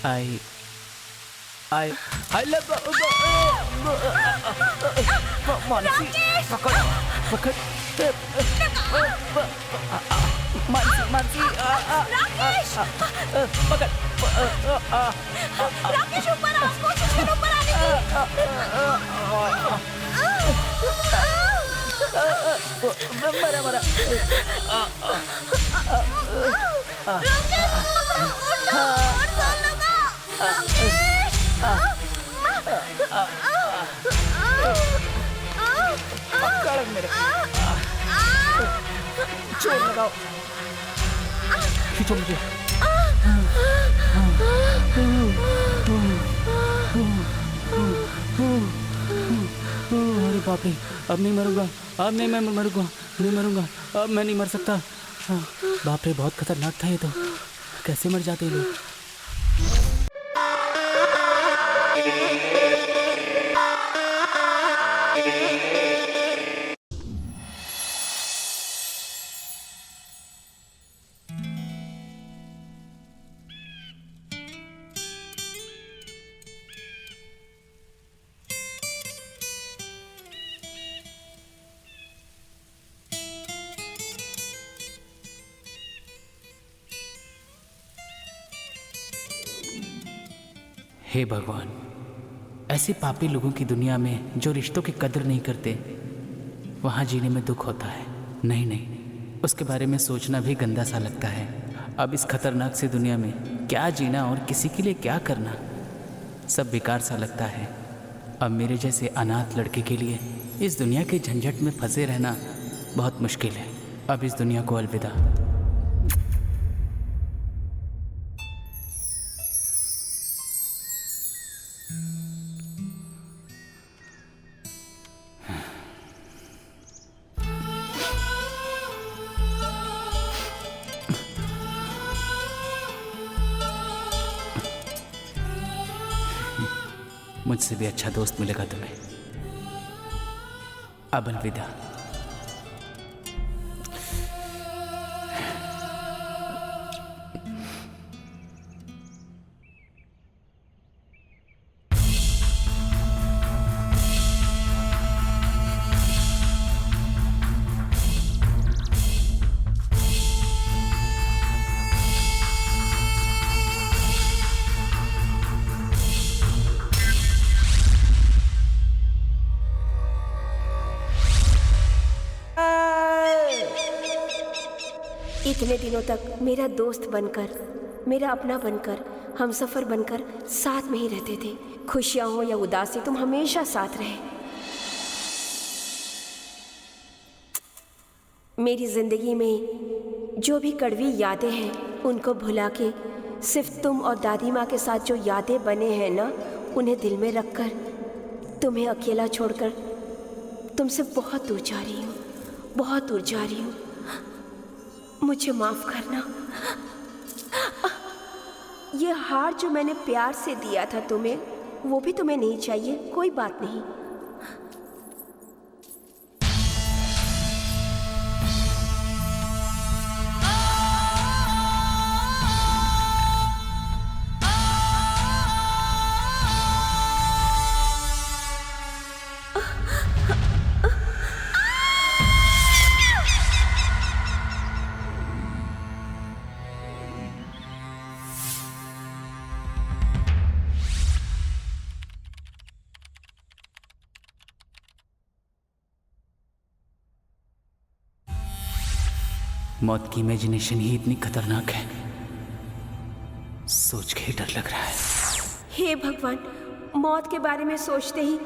I I I love Mansi, पकड़ पकड़ मानसी मानसी पकड़ राकेश ऊपर आओ, कोशिश करो ऊपर आने की। मरा मरा पकड़ मेरे, जोर लगाओ, खींचो मुझे। अरे बाप रे, अब नहीं मरूंगा, अब नहीं मैं मरूंगा, नहीं मरूंगा, अब मैं नहीं मर सकता। बाप रे, बहुत खतरनाक था ये तो, कैसे मर जाते हैं लोग। हे भगवान, ऐसे पापी लोगों की दुनिया में जो रिश्तों की कदर नहीं करते, वहाँ जीने में दुख होता है। नहीं नहीं, उसके बारे में सोचना भी गंदा सा लगता है। अब इस खतरनाक सी दुनिया में क्या जीना और किसी के लिए क्या करना, सब बेकार सा लगता है। अब मेरे जैसे अनाथ लड़के के लिए इस दुनिया के झंझट में फंसे रहना बहुत मुश्किल है। अब इस दुनिया को अलविदा। मुझसे भी अच्छा दोस्त मिलेगा तुम्हें। अब अलविदा। इतने दिनों तक मेरा दोस्त बनकर, मेरा अपना बनकर, हमसफर बनकर साथ में ही रहते थे। खुशियां हो या उदासी, तुम हमेशा साथ रहे। मेरी जिंदगी में जो भी कड़वी यादें हैं, उनको भुला के सिर्फ तुम और दादी माँ के साथ जो यादें बने हैं ना, उन्हें दिल में रखकर तुम्हें अकेला छोड़कर तुमसे बहुत दूर जा रही हूँ, बहुत दूर जा रही हूँ। मुझे माफ करना। ये हार जो मैंने प्यार से दिया था तुम्हें, वो भी तुम्हें नहीं चाहिए। कोई बात नहीं। मौत की इमेजिनेशन ही इतनी खतरनाक है, सोच के ही डर लग रहा है। हे भगवान, मौत के बारे में सोचते ही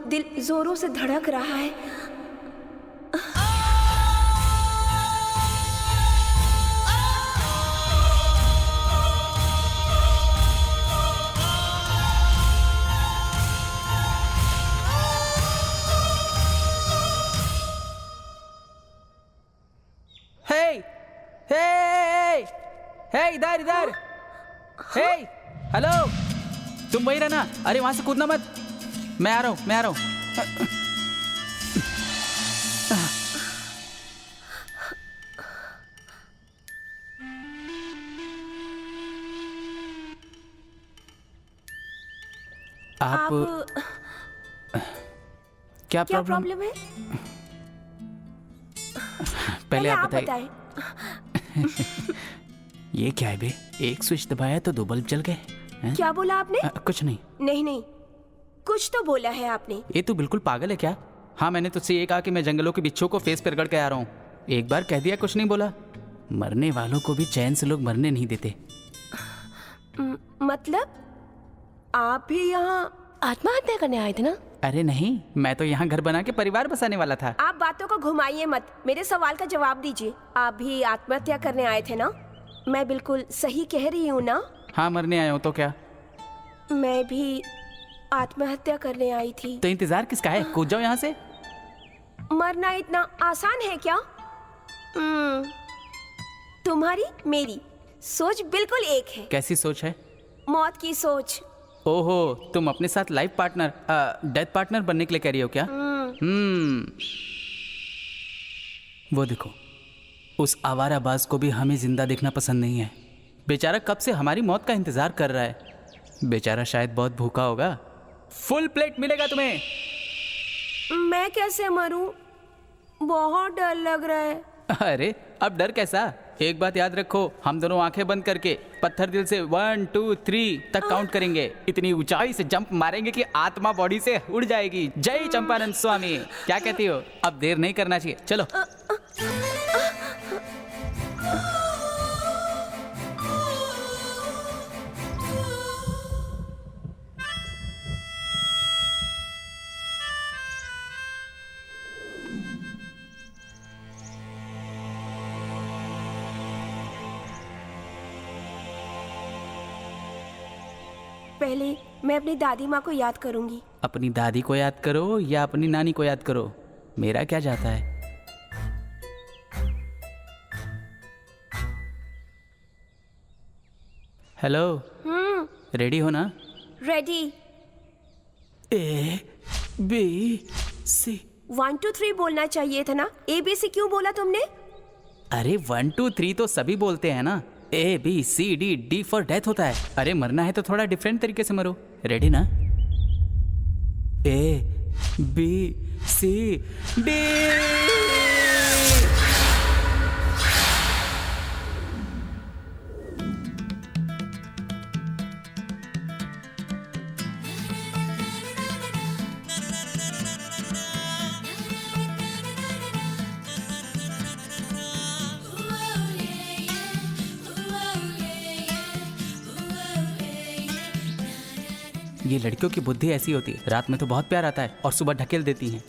दिल जोरों से धड़क रहा है। इधर इधर। हे हेलो, तुम वही रहना। अरे वहां से कूदना मत, मैं आ रहा हूं, मैं आ रहा हूं। आप क्या क्या प्रॉब्लम? प्रॉब्लम है? पहले आप बताइए। बताएं। ये क्या है बे? एक स्विच दबाया तो 2 बल्ब जल गए हैं? क्या बोला आपने? कुछ नहीं। नहीं नहीं, कुछ तो बोला है आपने। ये तू बिल्कुल पागल है क्या? हाँ, मैंने तुझसे ये कहा कि मैं जंगलों के बिच्छू को फेस पे रगड़ के आ रहा हूँ। एक बार कह दिया, कुछ नहीं बोला। मरने वालों को भी चैन से लोग मरने नहीं देते। मतलब आप भी यहाँ आत्महत्या करने आए थे ना? अरे नहीं, मैं तो यहाँ घर बना के परिवार बसाने वाला था। आप बातों को घुमाइए मत, मेरे सवाल का जवाब दीजिए। आप भी आत्महत्या करने आए थे ना? मैं बिल्कुल सही कह रही हूँ ना? हाँ, मरने आया हूँ तो क्या? मैं भी आत्महत्या करने आई थी। तो इंतजार किसका है? कूद जाओ यहाँ से। मरना इतना आसान है क्या? तुम्हारी मेरी सोच बिल्कुल एक है। कैसी सोच है? मौत की सोच। ओहो, तुम अपने साथ लाइफ पार्टनर, डेथ पार्टनर बनने के लिए कह रही हो क्या? वो देखो, उस आवाराबाज को भी हमें जिंदा देखना पसंद नहीं है। बेचारा कब से हमारी मौत का इंतजार कर रहा है। बेचारा शायद बहुत भूखा होगा। फुल प्लेट मिलेगा तुम्हें। मैं कैसे मरूं? बहुत डर लग रहा है। अरे अब डर कैसा? एक बात याद रखो, हम दोनों आंखें बंद करके पत्थर दिल से 1 2 3 तक काउंट करेंगे। इतनी ऊंचाई से जंप मारेंगे कि आत्मा बॉडी से उड़ जाएगी। जय चंपानंद स्वामी। क्या कहती हो? अब देर नहीं करना चाहिए, चलो। पहले मैं अपनी दादी माँ को याद करूंगी। अपनी दादी को याद करो या अपनी नानी को याद करो, मेरा क्या जाता है। हेलो, रेडी हो ना? रेडी। A B C। 1 2 3 बोलना चाहिए था ना? ABC क्यों बोला तुमने? अरे 1 2 3 तो सभी बोलते हैं ना। ABCD फॉर डेथ होता है। अरे मरना है तो थोड़ा डिफरेंट तरीके से मरो। रेडी ना? ABCD। ये लड़कियों की बुद्धि ऐसी होती है, रात में तो बहुत प्यार आता है और सुबह ढकेल देती हैं।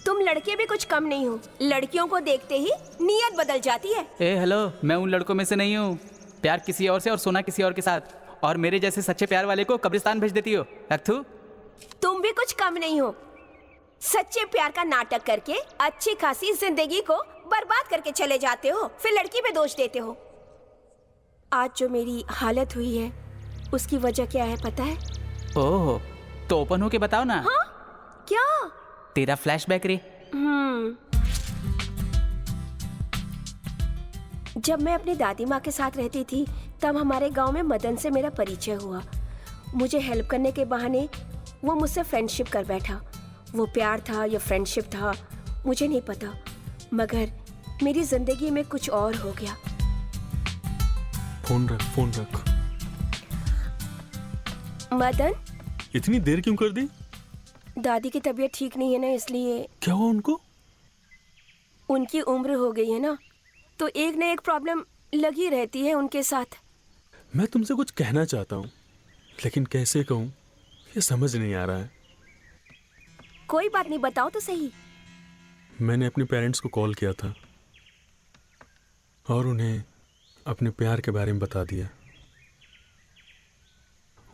तुम लड़के भी कुछ कम नहीं हो। लड़कियों को देखते ही नीयत बदल जाती है। हेलो, मैं उन लड़कों में से नहीं हूँ। प्यार किसी और से और सोना किसी और के साथ, और मेरे जैसे सच्चे प्यार वाले को कब्रिस्तान भेज देती हो। अर्थू, तुम भी कुछ कम नहीं हो। सच्चे प्यार का नाटक करके अच्छी खासी जिंदगी को बर्बाद करके चले जाते हो, फिर लड़की पे दोष देते हो। आज जो मेरी हालत हुई है उसकी वजह क्या है पता है? ओह, तो ओपन होके बताओ ना। हाँ? क्या? तेरा फ्लैशबैक रे। जब मैं अपनी दादी माँ के साथ रहती थी तब हमारे गांव में मदन से मेरा परिचय हुआ। मुझे हेल्प करने के बहाने वो मुझसे फ्रेंडशिप कर बैठा। वो प्यार था या फ्रेंडशिप था मुझे नहीं पता, मगर मेरी जिंदगी में कुछ और हो गया। फोन रख। मदन, इतनी देर क्यों कर दी? दादी की तबीयत ठीक नहीं है ना, इसलिए। क्या हुआ उनको? उनकी उम्र हो गई है ना, तो एक न एक प्रॉब्लम लगी रहती है उनके साथ। मैं तुमसे कुछ कहना चाहता हूँ, लेकिन कैसे कहूँ ये समझ नहीं आ रहा है। कोई बात नहीं, बताओ तो सही। मैंने अपने पेरेंट्स को कॉल किया था और उन्हें अपने प्यार के बारे में बता दिया।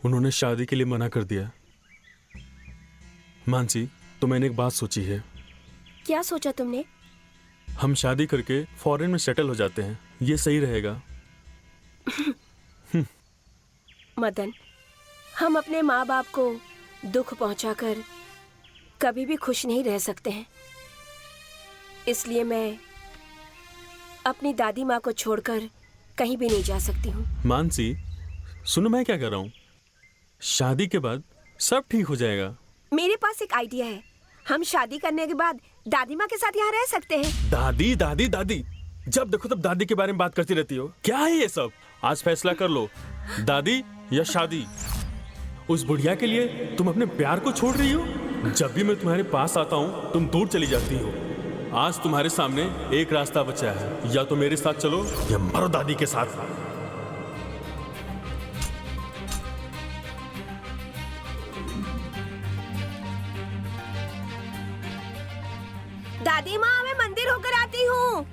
उन्होंने शादी के लिए मना कर दिया। मानसी, तो मैंने एक बात सोची है। क्या सोचा तुमने? हम शादी करके फॉरेन में सेटल हो जाते हैं, ये सही रहेगा। मदन, हम अपने माँ बाप को दुख पहुंचाकर कभी भी खुश नहीं रह सकते हैं, इसलिए मैं अपनी दादी माँ को छोड़कर कहीं भी नहीं जा सकती हूँ। मानसी, सुनो मैं क्या कर रहा हूँ। शादी के बाद सब ठीक हो जाएगा। मेरे पास एक आइडिया है। हम शादी करने के बाद दादी माँ के साथ यहाँ रह सकते हैं। दादी दादी दादी, जब देखो तब दादी के बारे में बात करती रहती हो। क्या है ये सब? आज फैसला कर लो, दादी या शादी। उस बुढ़िया के लिए तुम अपने प्यार को छोड़ रही हो। जब भी मैं तुम्हारे पास आता हूँ तुम दूर चली जाती हो। आज तुम्हारे सामने एक रास्ता बचा है, या तो मेरे साथ चलो या मरो दादी के साथ। दादी माँ, मैं मंदिर होकर आती हूँ।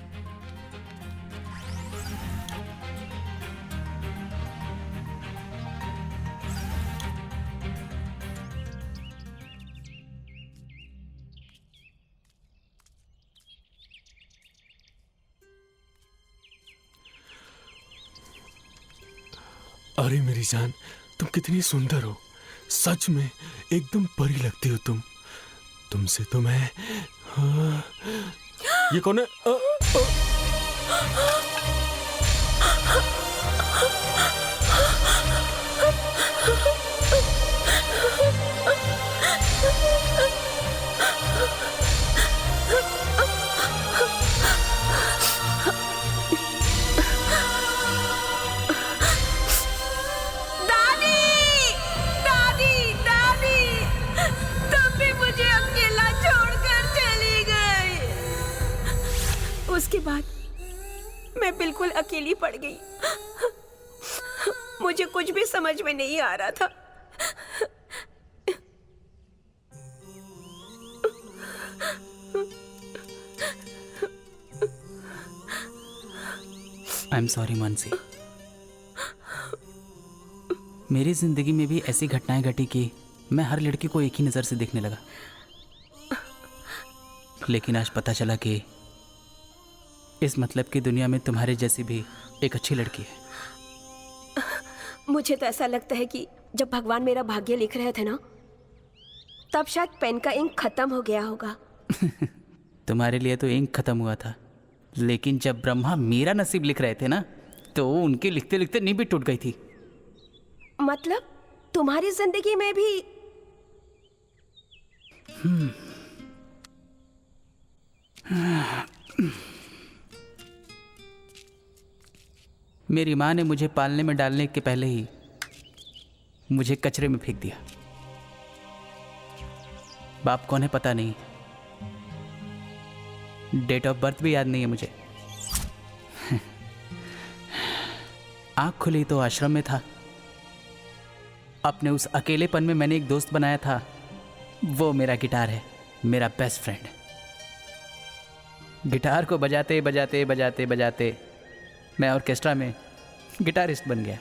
अरे मेरी जान, तुम कितनी सुंदर हो। सच में एकदम परी लगती हो तुम। तुमसे तो मैं ये कौन है? उसके बाद मैं बिल्कुल अकेली पड़ गई। मुझे कुछ भी समझ में नहीं आ रहा था। I am sorry Mansi. मेरी जिंदगी में भी ऐसी घटनाएं घटी कि मैं हर लड़की को एक ही नज़र से देखने लगा। लेकिन आज पता चला कि इस मतलब की दुनिया में तुम्हारे जैसी भी एक अच्छी लड़की है। मुझे तो ऐसा लगता है कि जब भगवान मेरा भाग्य लिख रहे थे ना, तब शायद पेन का इंक खत्म हो गया होगा। तुम्हारे लिए तो इंक खत्म हुआ था, लेकिन जब ब्रह्मा मेरा नसीब लिख रहे थे ना, तो उनके लिखते लिखते नींद भी टूट गई थी। मतलब तुम्हारी जिंदगी में भी? मेरी माँ ने मुझे पालने में डालने के पहले ही मुझे कचरे में फेंक दिया। बाप कौन है पता नहीं, डेट ऑफ बर्थ भी याद नहीं है मुझे। आँख खुली तो आश्रम में था। अपने उस अकेलेपन में मैंने एक दोस्त बनाया था, वो मेरा गिटार है, मेरा बेस्ट फ्रेंड। गिटार को बजाते बजाते बजाते बजाते मैं ऑर्केस्ट्रा में गिटारिस्ट बन गया।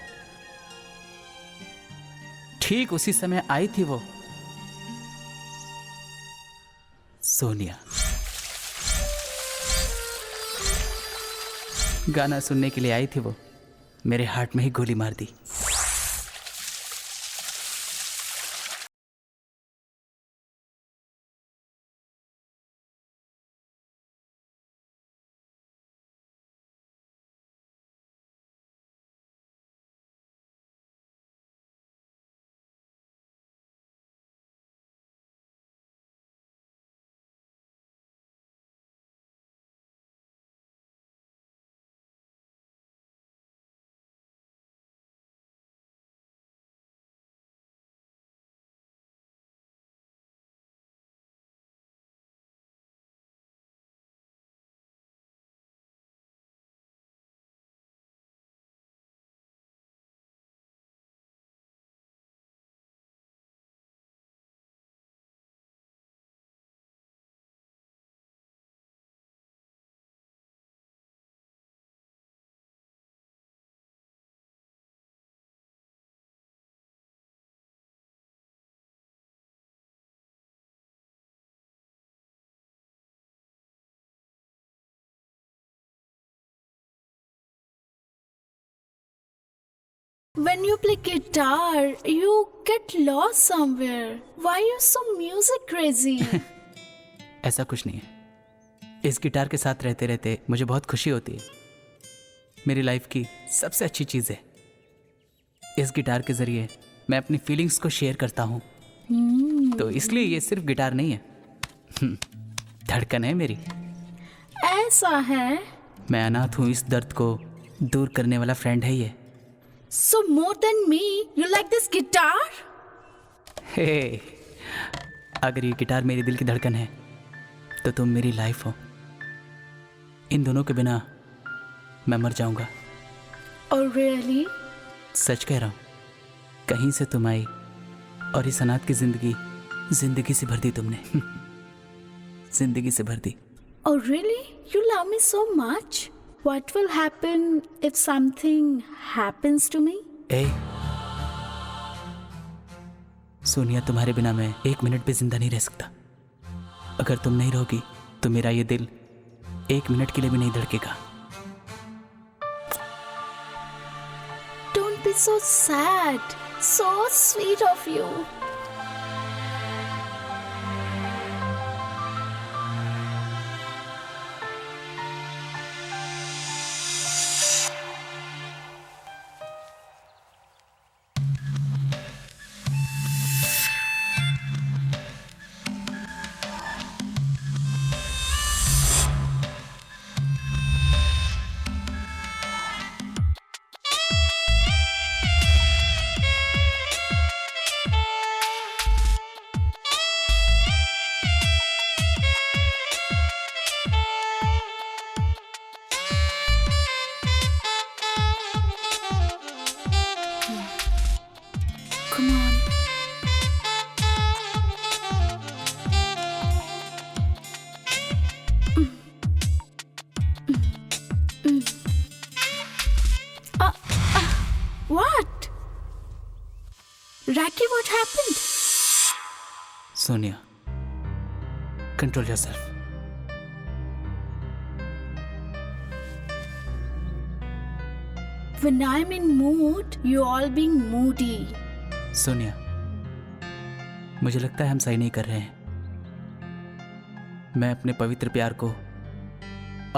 ठीक उसी समय आई थी वो सोनिया। गाना सुनने के लिए आई थी वो, मेरे हार्ट में ही गोली मार दी। When you play guitar, you get lost somewhere. Why are you so music crazy? ऐसा कुछ नहीं है। इस गिटार के साथ रहते रहते मुझे बहुत खुशी होती है। मेरी लाइफ की सबसे अच्छी चीज़ है। इस गिटार के ज़रिए मैं अपनी फीलिंग्स को शेयर करता हूँ, तो इसलिए ये सिर्फ गिटार नहीं है, धड़कन है मेरी। ऐसा है? मैं अनाथ हूँ, इस दर्द को दूर करने वाला फ्रेंड है ये। So more than me, you like this guitar? हे, अगर ये गिटार मेरे दिल की धड़कन है तो तुम मेरी लाइफ हो। इन दोनों के बिना मैं मर जाऊंगा। Oh really? सच कह रहा हूँ। कहीं से तुम आई और इस अनाथ की जिंदगी से भर दी तुमने। जिंदगी से भर दी। Oh really? You love me so much? What will happen if something happens to me? ए सोनिया, तुम्हारे बिना मैं एक मिनट भी जिंदा नहीं रह सकता। अगर तुम नहीं रहोगी तो मेरा ये दिल एक मिनट के लिए भी नहीं धड़केगा। Don't be so sad. So sweet of you. Come on. What? Raki, what happened? Sonia, control yourself. When I'm in mood, you all being moody. Sonia, मुझे लगता है हम सही नहीं कर रहे हैं। मैं अपने पवित्र प्यार को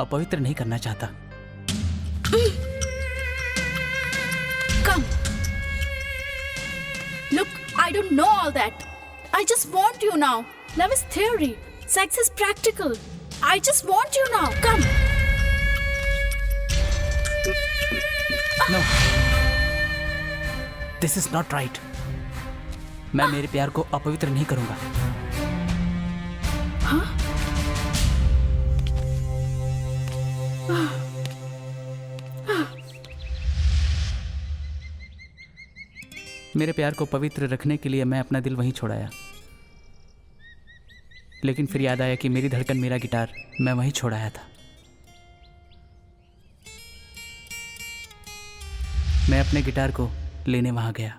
अपवित्र नहीं करना चाहता। Come. Look, I don't know all that. I just want you now. Love is theory. Sex is practical. I just want you now. Come. No. This is not right. मैं मेरे प्यार को अपवित्र नहीं करूंगा। मेरे प्यार को पवित्र रखने के लिए मैं अपना दिल वहीं छोड़ाया, लेकिन फिर याद आया कि मेरी धड़कन, मेरा गिटार मैं वहीं छोड़ाया था। मैं अपने गिटार को लेने वहां गया।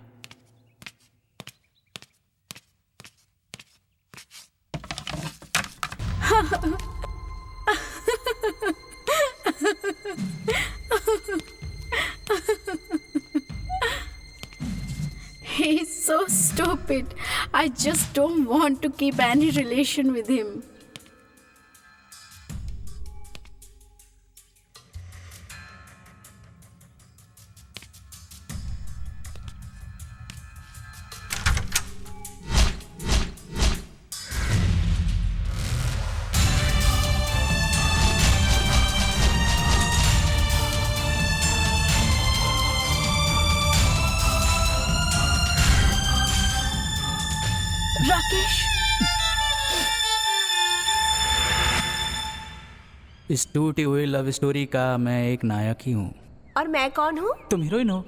He's so stupid. I just don't want to keep any relation with him. Rakesh, इस टूटी हुई लव स्टोरी का मैं एक नायक ही हूँ। और मैं कौन हूँ? तुम हीरोइन हो।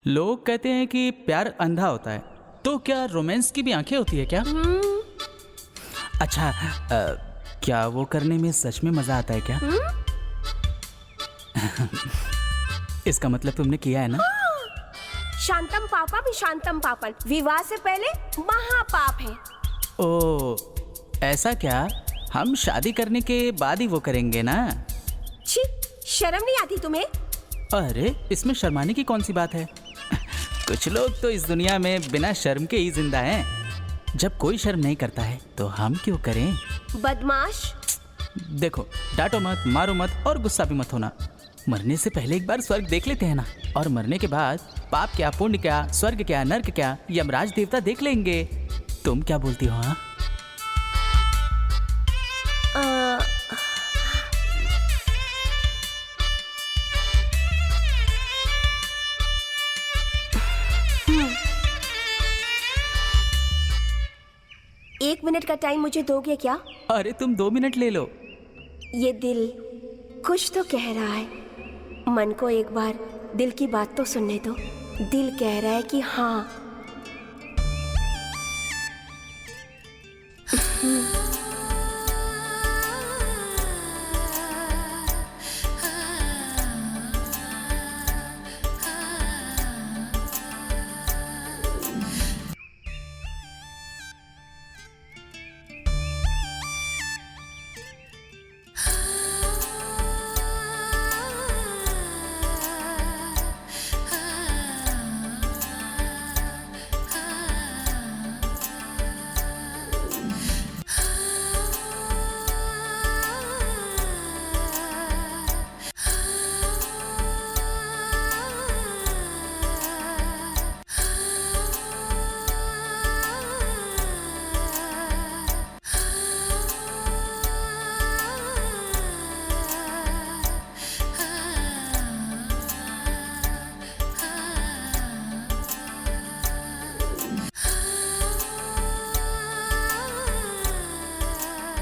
लोग कहते हैं कि प्यार अंधा होता है, तो क्या रोमांस की भी आंखें होती है क्या? अच्छा, क्या वो करने में सच में मजा आता है क्या? इसका मतलब तुमने किया है ना? शांतम पापा भी शांतम पापन, विवाह से पहले महापाप है। ओ ऐसा क्या? हम शादी करने के बाद ही वो करेंगे ना? छी, शर्म नहीं आती तुम्हें? अरे इसमें शर्माने की कौन सी बात है? कुछ लोग तो इस दुनिया में बिना शर्म के ही जिंदा हैं। जब कोई शर्म नहीं करता है तो हम क्यों करें? बदमाश। देखो, डांटो मत, मारो मत और गुस्सा भी मत होना। मरने से पहले एक बार स्वर्ग देख लेते हैं ना, और मरने के बाद पाप क्या, पुण्य क्या, स्वर्ग क्या, नर्क क्या, यमराज देवता देख लेंगे। तुम क्या बोलती हो? हाँ, एक मिनट का टाइम मुझे दोगे क्या? अरे तुम 2 मिनट ले लो। ये दिल कुछ तो कह रहा है। मन को एक बार दिल की बात तो सुनने दो। दिल कह रहा है कि हाँ।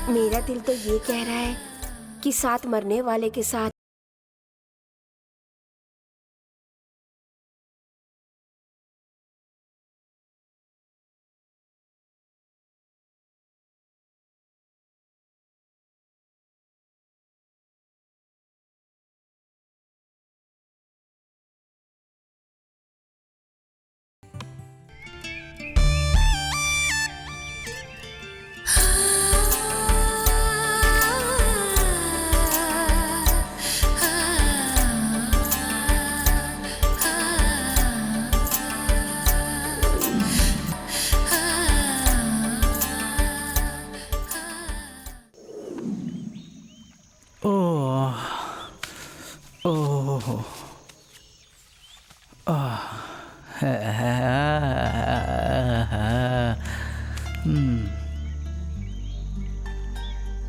मेरा दिल तो ये कह रहा है कि साथ मरने वाले के साथ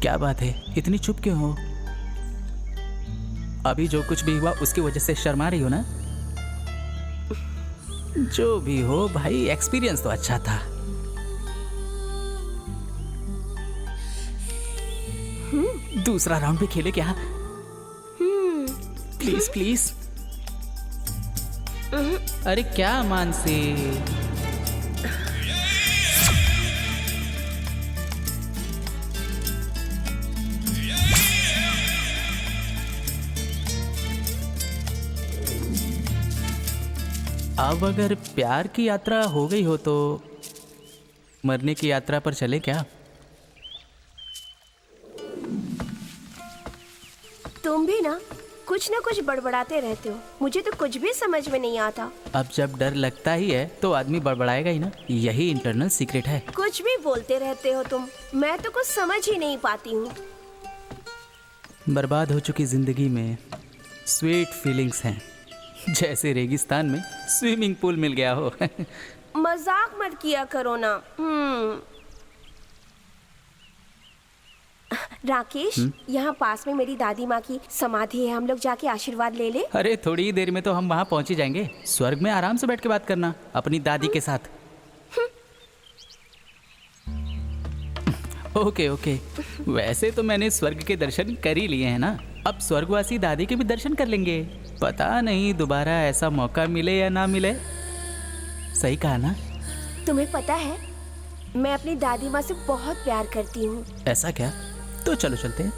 क्या बात है, इतनी चुप क्यों हो? अभी जो कुछ भी हुआ उसकी वजह से शर्मा रही हो ना? जो भी हो भाई, एक्सपीरियंस तो अच्छा था। दूसरा राउंड भी खेले क्या? Please please. अरे क्या मानसी, अब अगर प्यार की यात्रा हो गई हो तो मरने की यात्रा पर चले क्या? तुम भी ना कुछ बड़बड़ाते रहते हो। मुझे तो कुछ भी समझ में नहीं आता। अब जब डर लगता ही है तो आदमी बड़बड़ाएगा ही ना, यही इंटरनल सीक्रेट है। कुछ भी बोलते रहते हो तुम, मैं तो कुछ समझ ही नहीं पाती हूँ। बर्बाद हो चुकी जिंदगी में स्वीट फीलिंग्स हैं, जैसे रेगिस्तान में स्विमिंग पूल मिल गया हो। मजाक मत किया करो ना। राकेश, यहाँ पास में मेरी दादी माँ की समाधि है, हम लोग जाके आशीर्वाद ले ले। अरे थोड़ी ही देर में तो हम वहाँ पहुँच ही जाएंगे। स्वर्ग में आराम से बैठ के बात करना अपनी दादी के साथ। ओके ओके, वैसे तो मैंने स्वर्ग के दर्शन कर ही लिए हैं ना, अब स्वर्गवासी दादी के भी दर्शन कर लेंगे। पता नहीं दोबारा ऐसा मौका मिले या ना मिले। सही कहा ना? तुम्हें पता है, मैं अपनी दादी माँ से बहुत प्यार करती हूँ। ऐसा क्या? तो चलो चलते हैं।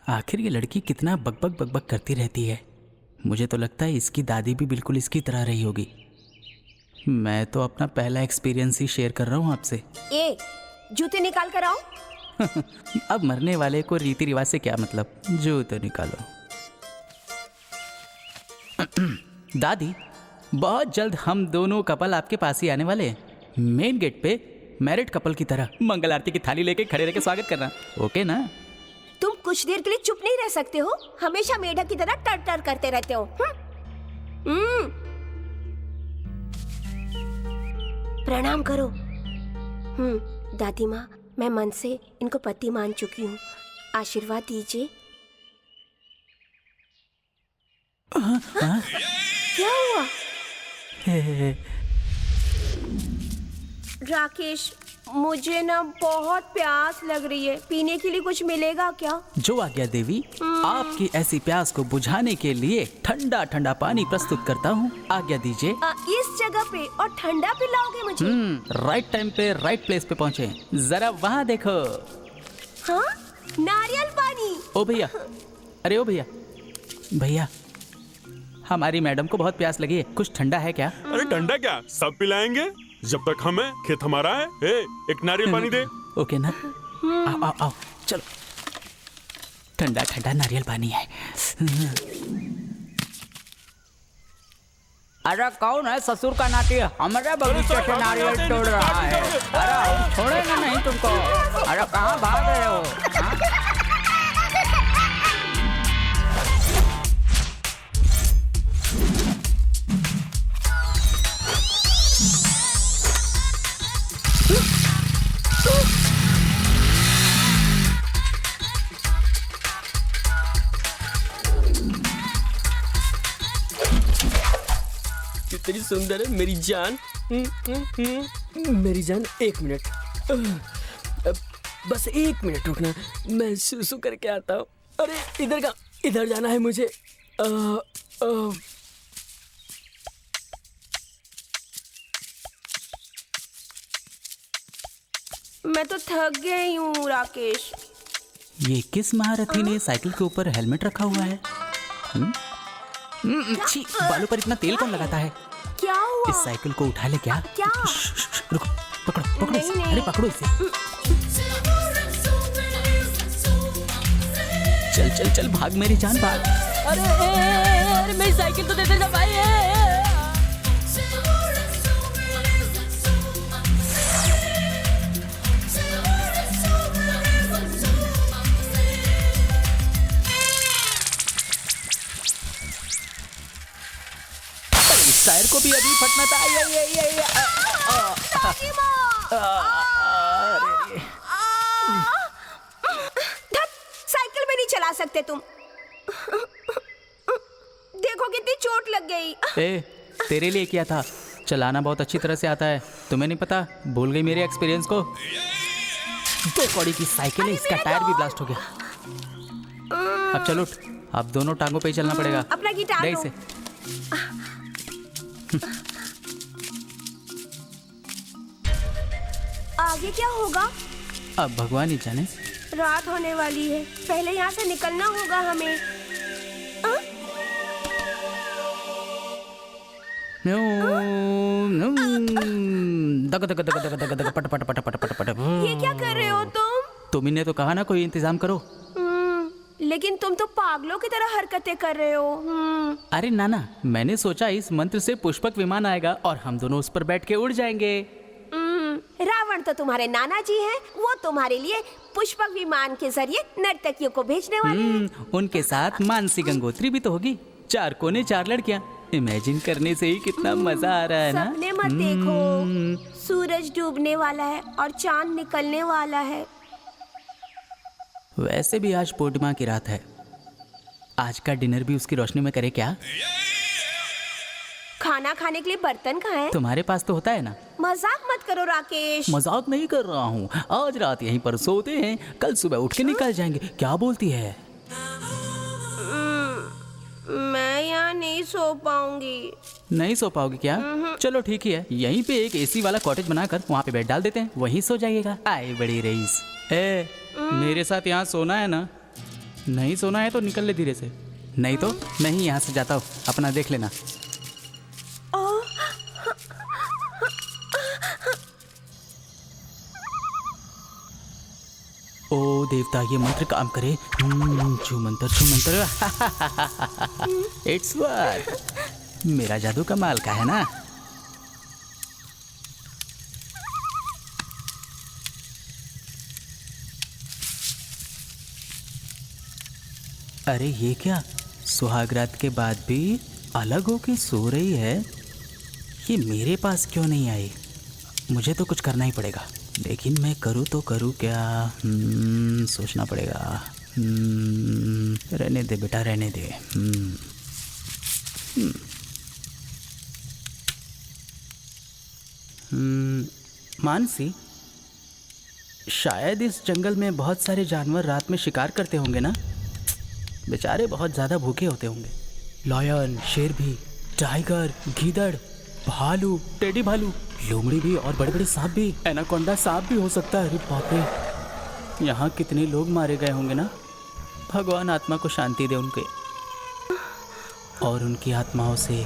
आखिर ये लड़की कितना बकबक करती रहती है। मुझे तो लगता है इसकी दादी भी बिल्कुल इसकी तरह रही होगी। मैं तो अपना पहला एक्सपीरियंस ही शेयर कर रहा हूँ आपसे। ए, जूते निकाल कर आओ। अब मरने वाले को रीति रिवाज से क्या मतलब, जूते निकालो। दादी, बहुत जल्द हम दोनों कपल आपके पास ही आने वाले हैं। मेन गेट पे मैरिड कपल की तरह मंगल आरती की थाली लेके खड़े रह के स्वागत करना, ओके ना? तुम कुछ देर के लिए चुप नहीं रह सकते हो? हमेशा मेढक की तरह टर टर करते रहते हो। प्रणाम करो। दादी माँ, मैं मन से इनको पति मान चुकी हूँ, आशीर्वाद दीजिए। क्या हुआ? राकेश, मुझे ना बहुत प्यास लग रही है, पीने के लिए कुछ मिलेगा क्या? जो आज्ञा देवी, आपकी ऐसी प्यास को बुझाने के लिए ठंडा ठंडा पानी प्रस्तुत करता हूँ, आज्ञा दीजिए। इस जगह पे और ठंडा पिलाओगे मुझे? राइट टाइम पे राइट प्लेस पे पहुँचे। जरा वहाँ देखो। हाँ, नारियल पानी। ओ भैया, अरे ओ भैया, भैया हमारी मैडम को बहुत प्यास लगी है, कुछ ठंडा है क्या? अरे ठंडा क्या, सब पिलाएंगे जब तक हम हैं, खेत हमारा है। एक नारियल पानी दे। ओके ना? आओ आओ आओ, चलो। ठंडा ठंडा नारियल पानी है। अरे कौन है ससुर का नाती हमारे बगीचे से नारियल तोड़ रहा है? अरे हम छोड़ेंगे नहीं तुमको। अरे कहाँ भाग रहे हो? हाँ? कितनी सुंदर है मेरी जान। मेरी जान, एक मिनट, बस एक मिनट रुकना, मैं सुसु करके आता हूँ। अरे इधर जाना है मुझे। मैं तो थक गई हूँ राकेश। ये किस महारथी ने साइकिल के ऊपर हेलमेट रखा हुआ है? छी, बालों पर इतना तेल कौन लगाता है? क्या हुआ? इस साइकिल को उठा ले क्या? क्या? रुको, पकड़ो नहीं, इसे। नहीं। अरे पकड़ो इसे। चल चल चल, भाग मेरी जान, भाग। अरे मेरी साइकिल तो दे दे भाई। टायर को भी अभी फटना था। साइकिल में नहीं चला सकते तुम। देखो कितनी चोट लग गई। तेरे लिए किया था, चलाना बहुत अच्छी तरह से आता है, तुम्हें नहीं पता? भूल गई मेरे एक्सपीरियंस को। 2 कौड़ी की साइकिल है, इसका टायर भी ब्लास्ट हो गया। अब चलो, अब दोनों टांगों पे ही चलना पड़ेगा। अपना गिटार दे लो। इसे। आगे क्या होगा? अब भगवान ही जाने। रात होने वाली है, पहले यहाँ से निकलना होगा हमें। दग दग दग दग दग दग पट पट पट पट पट पट। ये क्या कर रहे हो तुम? तुमने तो कहा ना कोई इंतजाम करो। लेकिन तुम तो पागलों की तरह हरकतें कर रहे हो। अरे नाना, मैंने सोचा इस मंत्र से पुष्पक विमान आएगा और हम दोनों उस पर बैठ के उड़ जाएंगे। रावण तो तुम्हारे नाना जी हैं, वो तुम्हारे लिए पुष्पक विमान के जरिए नर्तकियों को भेजने वाले हैं। उनके साथ मानसी गंगोत्री भी तो होगी। 4 कोने 4 लड़कियां। इमेजिन करने से ही कितना मजा आ रहा है ना। सपने मत देखो, सूरज डूबने वाला है और चांद निकलने वाला है। वैसे भी आज पूर्णिमा की रात है, आज का डिनर भी उसकी रोशनी में करे क्या? खाना खाने के लिए बर्तन कहाँ है? तुम्हारे पास तो होता है ना। मजाक मत करो राकेश। मजाक नहीं कर रहा हूँ, आज रात यहीं पर सोते हैं, कल सुबह उठ के निकल जाएंगे। क्या बोलती है? मैं यहाँ नहीं सो पाऊंगी। नहीं सो पाओगे क्या? चलो ठीक ही है, यहीं पे एक एसी वाला कॉटेज बनाकर वहाँ पे बेड डाल देते हैं, वहीं सो जाइएगा। आए बड़ी रईस। मेरे साथ यहाँ सोना है ना? नहीं सोना है तो निकल ले धीरे से। नहीं तो मैं ही यहाँ से जाता हूँ, अपना देख लेना। ओ देवता, ये मंत्र काम करे। छू मंत्र, छू मंत्र। It's work. मेरा जादू कमाल का है ना। अरे ये क्या, सुहागरात के बाद भी अलग होके सो रही है। ये मेरे पास क्यों नहीं आई? मुझे तो कुछ करना ही पड़ेगा, लेकिन मैं करूँ तो करूँ क्या? सोचना पड़ेगा। रहने दे बेटा, रहने दे। मानसी, शायद इस जंगल में बहुत सारे जानवर रात में शिकार करते होंगे ना। बेचारे बहुत ज़्यादा भूखे होते होंगे। लायन, शेर भी, टाइगर, गीदड़, भालू, टेडी भालू, लोमड़ी भी, और बड़े बड़े सांप भी। एनाकोंडा सांप भी हो सकता है। अरे बाप रे, यहाँ कितने लोग मारे गए होंगे ना। भगवान आत्मा को शांति दे उनके, और उनकी आत्माओं से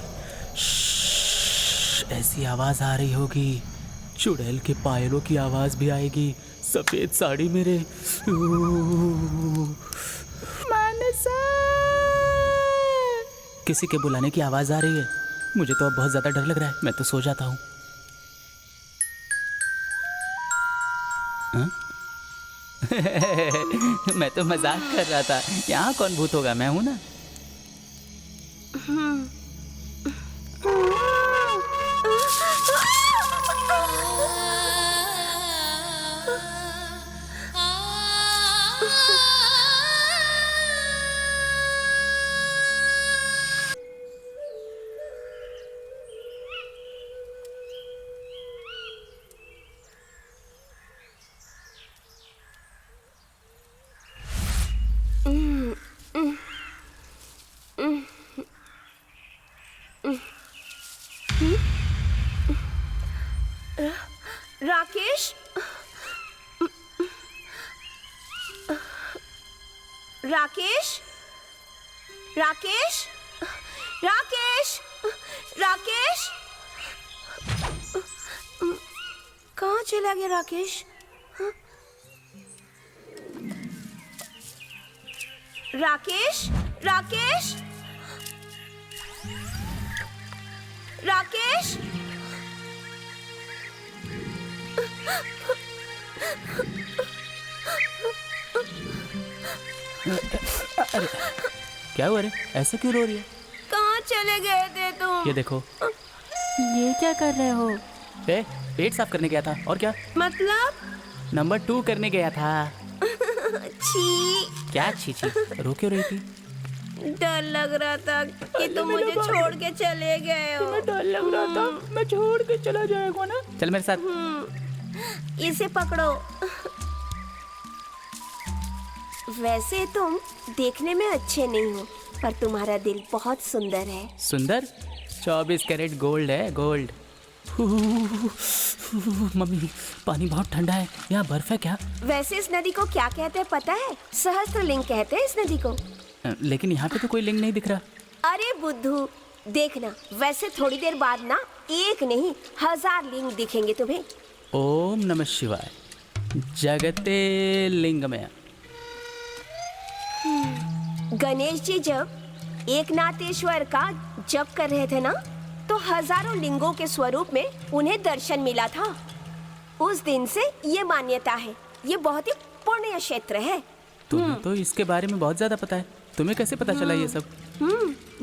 ऐसी आवाज़ आ रही होगी, चुड़ैल के पायलों की आवाज़ भी आएगी। सफ़ेद साड़ी मेरे। किसी के बुलाने की आवाज़ आ रही है। मुझे तो अब बहुत ज़्यादा डर लग रहा है, मैं तो सो जाता हूँ। मैं तो मजाक कर रहा था। यहाँ कौन भूत होगा, मैं हूँ ना। राकेश, राकेश, राकेश, राकेश, राकेश, कहाँ चला गया राकेश? राकेश, राकेश, राकेश, अरे क्या हुआ रे, ऐसे क्यों रो रही है? कहाँ चले गए थे तुम? ये देखो। ये क्या कर रहे हो? पेट साफ करने गया था, और क्या? मतलब? नंबर 2 करने गया था। छी। क्या छी छी? रो क्यों रही थी? डर लग रहा था कि तुम मुझे छोड़ के चले गए हो। डर लग रहा था, मैं छोड़ के चला जाएगा ना। चल मेरे साथ। इसे पकड़ो। वैसे तुम देखने में अच्छे नहीं हो, पर तुम्हारा दिल बहुत सुंदर है। सुंदर? 24 कैरेट गोल्ड है, गोल्ड। मम्मी, पानी बहुत ठंडा है। यहाँ बर्फ है क्या? वैसे इस नदी को क्या कहते हैं पता है? सहस्त्रलिंग कहते हैं इस नदी को। लेकिन यहाँ पे तो कोई लिंग नहीं दिख रहा। अरे बुद्धू, देखना, वैसे थोड़ी देर बाद ना 1 नहीं 1000 लिंग दिखेंगे तुम्हें। ओम नमः शिवाय। जगते लिंगमय। गणेश जी जब एकनाथेश्वर का जप कर रहे थे ना, तो हजारों लिंगों के स्वरूप में उन्हें दर्शन मिला था। उस दिन से ये मान्यता है। ये बहुत ही पुण्य क्षेत्र है। तुम्हें तो इसके बारे में बहुत ज्यादा पता है। तुम्हें कैसे पता चला ये सब?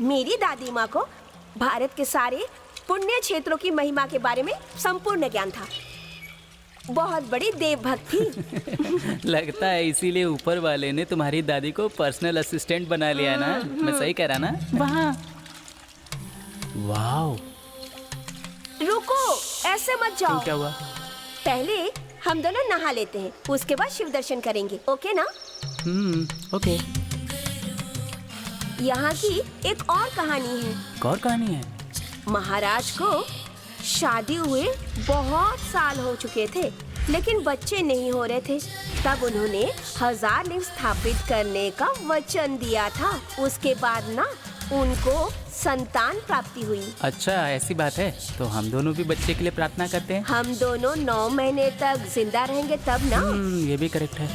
मेरी दादी माँ को भारत के सारे पुण्य क्षेत्रों की महिमा के बारे में संपूर्ण ज्ञान था। बहुत बड़ी देवभक्त थी। लगता है इसीलिए ऊपर वाले ने तुम्हारी दादी को पर्सनल असिस्टेंट बना लिया ना। मैं सही कह रहा ना? वहाँ। वाओ। रुको, ऐसे मत जाओ। क्या हुआ? पहले हम दोनों नहा लेते हैं, उसके बाद शिव दर्शन करेंगे। ओके ना? ओके। यहाँ की एक और कहानी है। और कहानी है? महाराज को शादी हुए बहुत साल हो चुके थे, लेकिन बच्चे नहीं हो रहे थे। तब उन्होंने 1000 लिंग स्थापित करने का वचन दिया था। उसके बाद ना उनको संतान प्राप्ति हुई। अच्छा ऐसी बात है, तो हम दोनों भी बच्चे के लिए प्रार्थना करते हैं। हम दोनों 9 महीने तक जिंदा रहेंगे तब ना। ये भी करेक्ट है।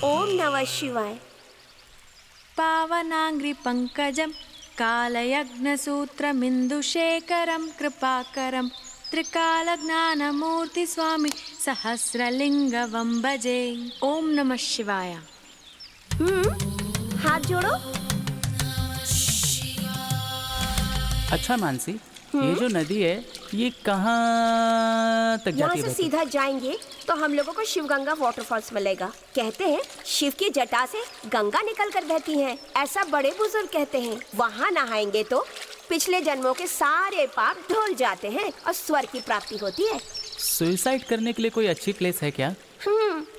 ओम नमः शिवाय। पावनाङ्घ्रिपङ्कजं कालयज्ञसूत्रमिन्दुशेखरं कृपाकरं त्रिकालज्ञानमूर्तिस्वामी सहस्रलिङ्गं भजे। ओम नमः शिवाय। हाथ जोड़ो। अच्छा मानसी, ये जो नदी है ये कहाँ तक यहाँ जाती से है? सीधा जाएंगे तो हम लोगों को शिवगंगा वाटरफॉल्स मिलेगा। कहते हैं शिव की जटा से गंगा निकल कर बहती है, ऐसा बड़े बुजुर्ग कहते हैं। वहाँ नहाएंगे तो पिछले जन्मों के सारे पाप धुल जाते हैं और स्वर्ग की प्राप्ति होती है। सुसाइड करने के लिए कोई अच्छी प्लेस है क्या?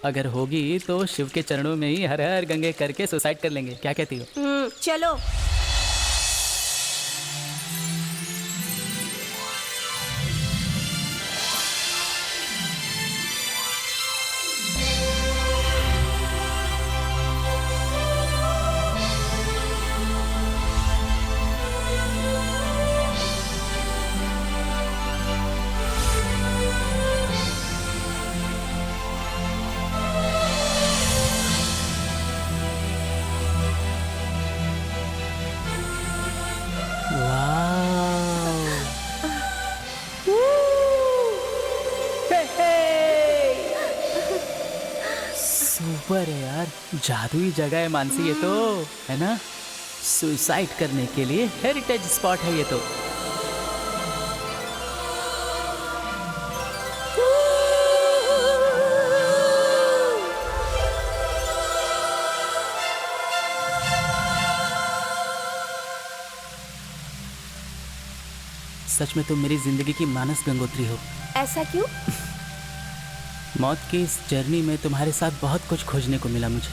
अगर होगी तो शिव के चरणों में ही हर हर गंगे करके सुसाइड कर लेंगे, क्या कहती हो? चलो। सुपर है यार, जादुई जगह है मानसी ये तो, है ना? सुसाइड करने के लिए हेरिटेज स्पॉट है ये तो। सच में तुम मेरी जिंदगी की मानस गंगोत्री हो। ऐसा क्यों? मौत की इस जर्नी में तुम्हारे साथ बहुत कुछ खोजने को मिला मुझे।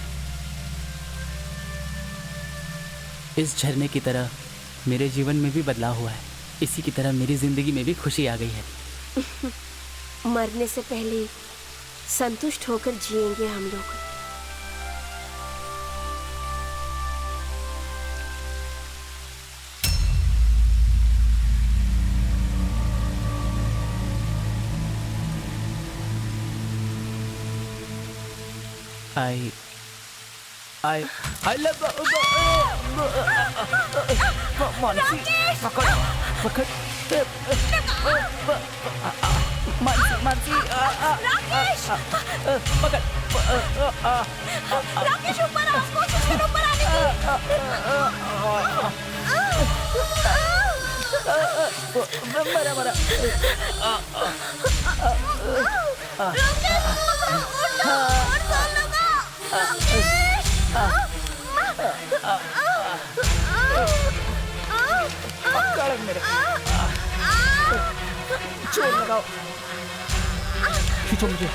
इस झरने की तरह मेरे जीवन में भी बदलाव हुआ है, इसी की तरह मेरी जिंदगी में भी खुशी आ गई है। मरने से पहले संतुष्ट होकर जिएंगे हम लोग। I love मानसी, पकड़ मानसी पकड़। राकेश ऊपर आओ, कोशिश करो ऊपर आने की। मरा चोट लगाओ, खींचो मुझे।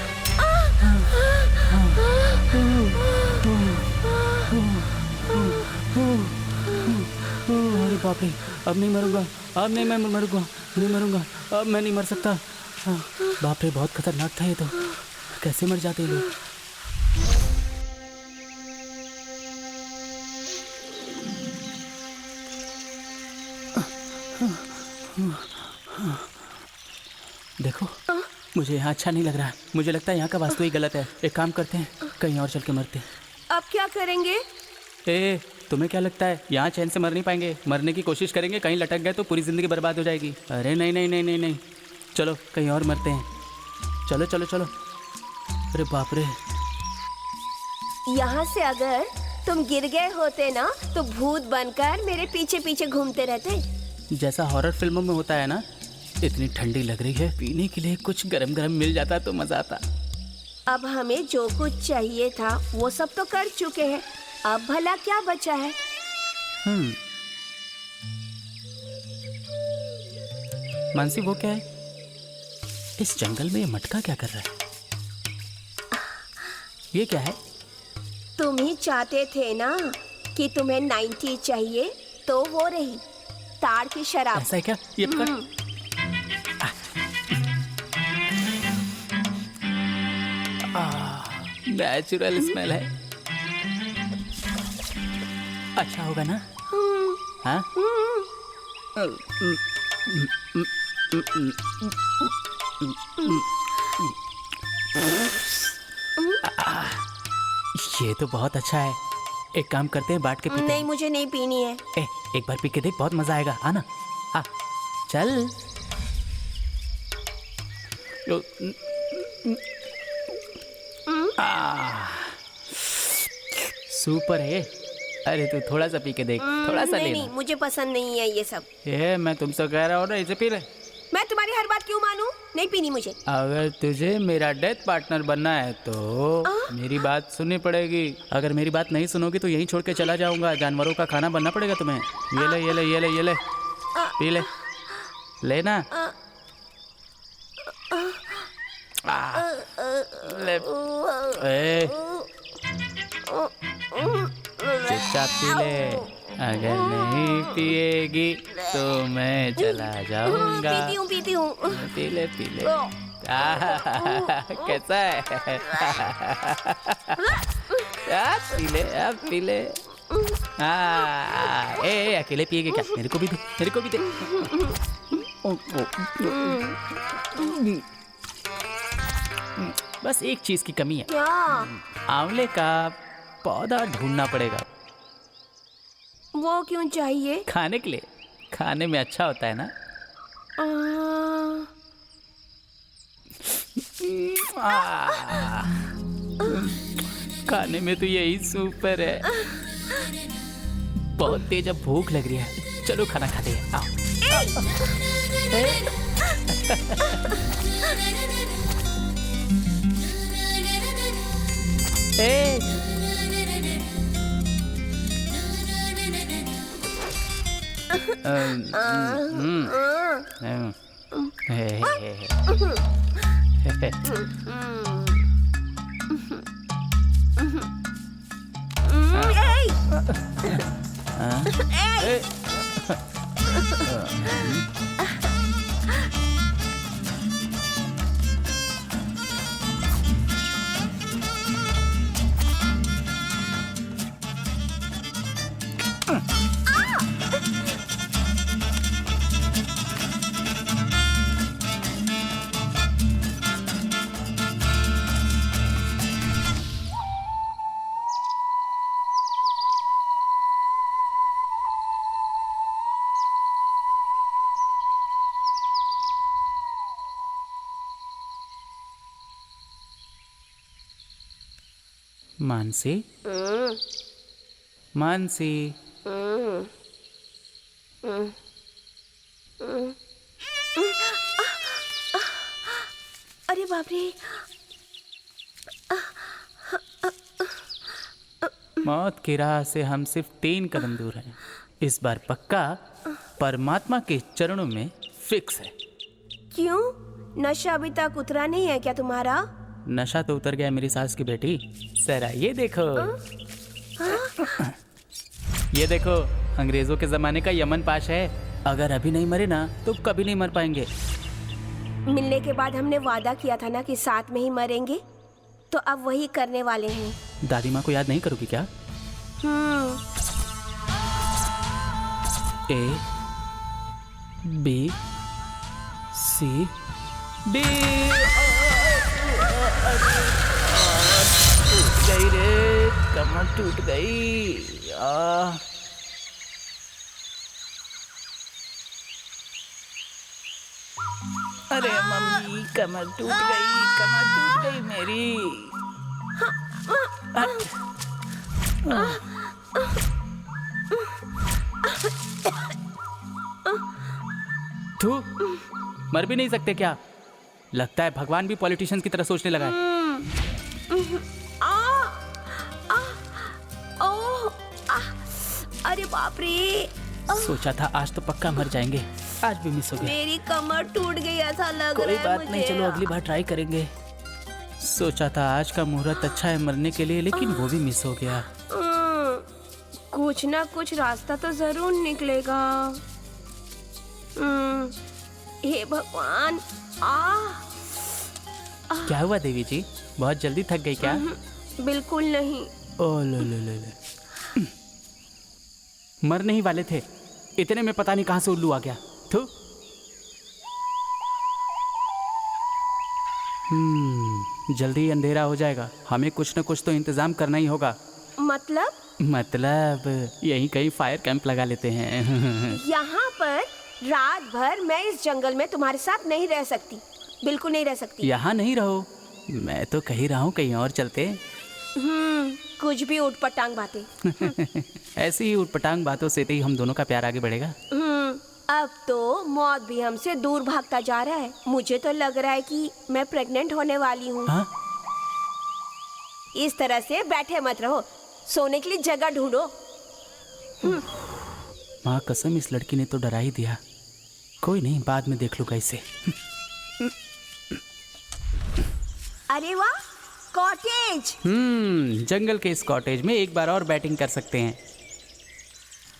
अरे बाप रे, अब नहीं मरूंगा, अब नहीं मैं मरूंगा, नहीं मरूंगा, अब मैं नहीं मर सकता। बाप रे बहुत खतरनाक था ये तो, कैसे मर जाते हैं लोग। देखो मुझे यहाँ अच्छा नहीं लग रहा है, मुझे लगता है यहाँ का वास्तु ही गलत है। एक काम करते हैं, कहीं और चल के मरते हैं। अब क्या करेंगे? ए तुम्हें क्या लगता है यहाँ चैन से मर नहीं पाएंगे? मरने की कोशिश करेंगे, कहीं लटक गए तो पूरी जिंदगी बर्बाद हो जाएगी। अरे नहीं नहीं नहीं नहीं नहीं, चलो कहीं और मरते हैं, चलो चलो चलो। अरे बाप रे, यहाँ से अगर तुम गिर गए होते ना तो भूत बनकर मेरे पीछे पीछे घूमते रहते, जैसा हॉरर फिल्मों में होता है ना। इतनी ठंडी लग रही है, पीने के लिए कुछ गरम गरम मिल जाता तो मजा आता। अब हमें जो कुछ चाहिए था वो सब तो कर चुके हैं, अब भला क्या बचा है? मानसी वो क्या है? इस जंगल में ये मटका क्या कर रहा है? ये क्या है? तुम ही चाहते थे ना कि तुम्हें 90 चाहिए, तो वो रही ताड़ की शराब। ऐसा है क्या? ये पकड़। नेचुरल स्मेल है। अच्छा होगा ना? हाँ? ये तो बहुत अच्छा है। एक काम करते हैं, बांट के पीते नहीं, हैं। मुझे नहीं पीनी है। एक बार पी के देख, बहुत मजा आएगा। आना, आ चल। सुपर है। अरे तू थोड़ा सा पी के देख, थोड़ा सा नहीं लेना। नहीं, मुझे पसंद नहीं है ये सब। ये मैं तुमसे कह रहा हूँ ना, इसे पी ले। मैं तुम्हारी हर बात क्यों मानूं? नहीं पीनी मुझे। अगर तुझे मेरा डेथ पार्टनर बनना है तो मेरी बात सुननी पड़ेगी। अगर मेरी बात नहीं सुनोगी तो यहीं छोड़ के चला जाऊंगा। जानवरों का खाना बनना पड़ेगा तुम्हें। ये ले, ये ले, ये ले, ये ले, पी ले, लेना। ले, चुपचाप पी ले। अगर नहीं पिएगी तो मैं चला जाऊंगा। पीती हूँ। पी ले, पी ले। कैसा है? पी ले, अब पी ले। अकेले पिएगे क्या? मेरे को भी दे, मेरे को भी दे। बस एक चीज की कमी है। क्या? आंवले का पौधा ढूंढना पड़ेगा। वो क्यों चाहिए? खाने के लिए, खाने में अच्छा होता है ना। खाने में तो यही सुपर है। बहुत तेज अब भूख लग रही है। चलो खाना खाते हैं, आओ। मानसी, मानसी, अरे बाप रे, मौत की राह से हम सिर्फ 3 कदम दूर हैं। इस बार पक्का परमात्मा के चरणों में फिक्स है। क्यों? नशा अभी तक उतरा नहीं है क्या तुम्हारा? नशा तो उतर गया मेरी सास की बेटी। जरा ये देखो, ये देखो, अंग्रेजों के जमाने का यमन पाश है। अगर अभी नहीं मरे ना तो कभी नहीं मर पाएंगे। मिलने के बाद हमने वादा किया था ना कि साथ में ही मरेंगे, तो अब वही करने वाले हैं। दादी माँ को याद नहीं करोगी क्या? A B C D। टूट गई रे, कमर टूट गई। अरे मम्मी, कमर टूट गई, कमर टूट गई मेरी। तू मर भी नहीं सकते क्या? लगता है भगवान भी पॉलिटिशियंस की तरह सोचने लगा है। अरे बाप रे, सोचा था आज तो पक्का मर जाएंगे, आज भी मिस हो गया। मेरी कमर टूट गई ऐसा लग कोई रहा है बात मुझे। नहीं, चलो अगली बार ट्राई करेंगे। सोचा था आज का मुहूर्त अच्छा है मरने के लिए, लेकिन वो भी मिस हो गया। कुछ ना कुछ रास्ता तो जरूर निकलेगा। हे भगवान। क्या हुआ देवी जी, बहुत जल्दी थक गई क्या? बिल्कुल नहीं। ओ ले। मरने ही वाले थे, इतने में पता नहीं कहां से उल्लू आ गया। थू। जल्दी ही अंधेरा हो जाएगा, हमें कुछ न कुछ तो इंतजाम करना ही होगा। मतलब यहीं कहीं फायर कैंप लगा लेते हैं। यहाँ पर रात भर मैं इस जंगल में तुम्हारे साथ नहीं रह सकती, बिल्कुल नहीं रह सकती। यहाँ नहीं रहो, मैं तो कह ही रहा हूँ कहीं और चलते। कुछ भी ऊटपटांग बातें। ऐसी ही ऊटपटांग बातों से ही हम दोनों का प्यार आगे बढ़ेगा। अब तो मौत भी हमसे दूर भागता जा रहा है। मुझे तो लग रहा है कि मैं प्रेग्नेंट होने वाली हूँ। हाँ? इस तरह से बैठे मत रहो, सोने के लिए जगह ढूंढो। माँ कसम, इस लड़की ने तो डरा ही दिया। कोई नहीं, बाद में देख लूंगा इसे। अरे वाह, कॉटेज। जंगल के इस कॉटेज में एक बार और बैटिंग कर सकते हैं।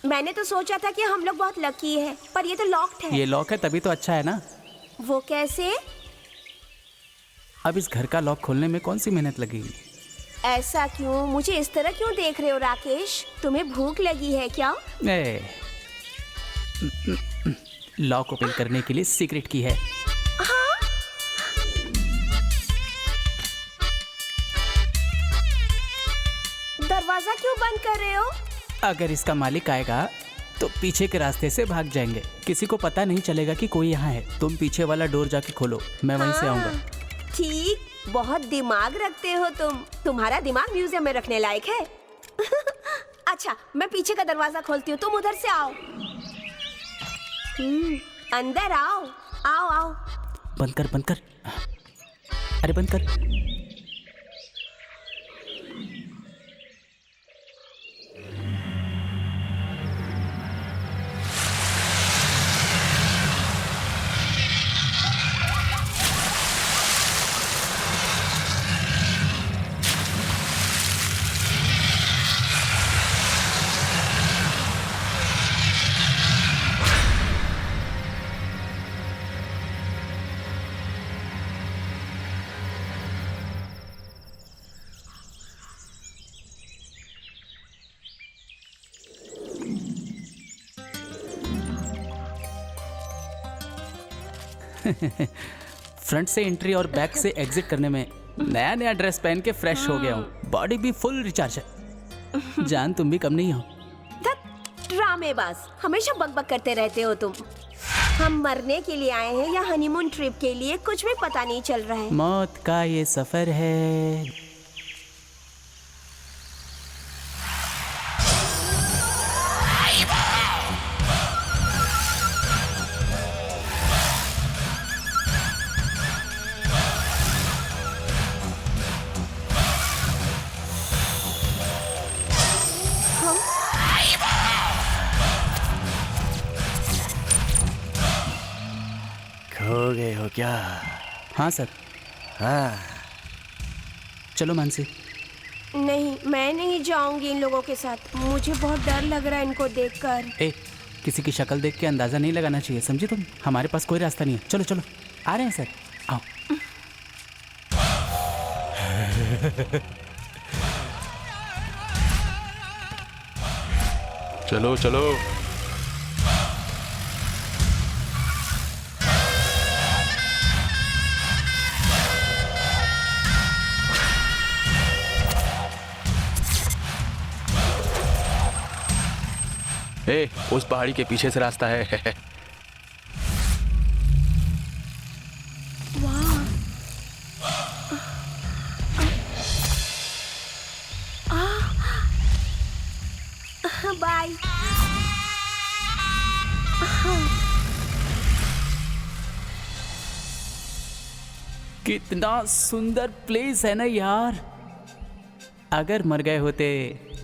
मैंने तो सोचा था कि हम लोग बहुत लकी है, पर ये तो लॉक्ड है। ये लॉक है तभी तो अच्छा है ना। वो कैसे? अब इस घर का लॉक खोलने में कौन सी मेहनत लगेगी। ऐसा क्यों? मुझे इस तरह क्यों देख रहे हो राकेश? तुम्हें भूख लगी है क्या? लॉक ओपन करने के लिए सीक्रेट की है। दरवाजा क्यों बंद कर रहे हो? अगर इसका मालिक आएगा तो पीछे के रास्ते से भाग जाएंगे, किसी को पता नहीं चलेगा कि कोई यहाँ है। तुम पीछे वाला डोर जाके खोलो, मैं वहीं से आऊंगा। ठीक, बहुत दिमाग रखते हो तुम। तुम्हारा दिमाग म्यूजियम में रखने लायक है। अच्छा, मैं पीछे का दरवाजा खोलती हूँ, तुम उधर से आओ। अंदर आओ, आओ आओ। बंद कर, बंद कर। अरे बंद कर। फ्रंट से एंट्री और बैक से एग्जिट करने में नया नया ड्रेस पहन के फ्रेश हो गया हूँ। बॉडी भी फुल रिचार्ज है। जान तुम भी कम नहीं हो। ड्रामेबाज, हमेशा बकबक करते रहते हो तुम। हम मरने के लिए आए हैं या हनीमून ट्रिप के लिए, कुछ भी पता नहीं चल रहा है। मौत का ये सफर है। हो गए हो क्या? हाँ सर। हाँ। चलो मानसी। नहीं, मैं नहीं जाऊंगी इन लोगों के साथ। मुझे बहुत डर लग रहा है इनको देखकर। किसी की शक्ल देख के अंदाजा नहीं लगाना चाहिए, समझी तुम? हमारे पास कोई रास्ता नहीं है। चलो चलो, आ रहे हैं सर, आओ। चलो चलो। उस पहाड़ी के पीछे से रास्ता है। बाय। कितना सुंदर प्लेस है ना यार। अगर मर गए होते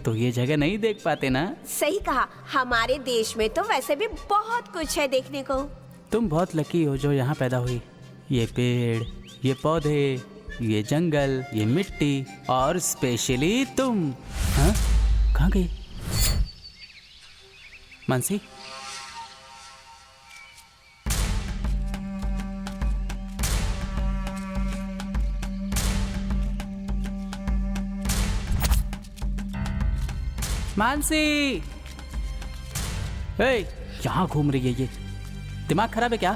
तो ये जगह नहीं देख पाते ना। सही कहा, हमारे देश में तो वैसे भी बहुत कुछ है देखने को। तुम बहुत लकी हो जो यहाँ पैदा हुई। ये पेड़, ये पौधे, ये जंगल, ये मिट्टी और स्पेशली तुम। हाँ, कहाँ गई मानसी? मानसी, हे, यहाँ घूम रही है ये? दिमाग खराब है क्या?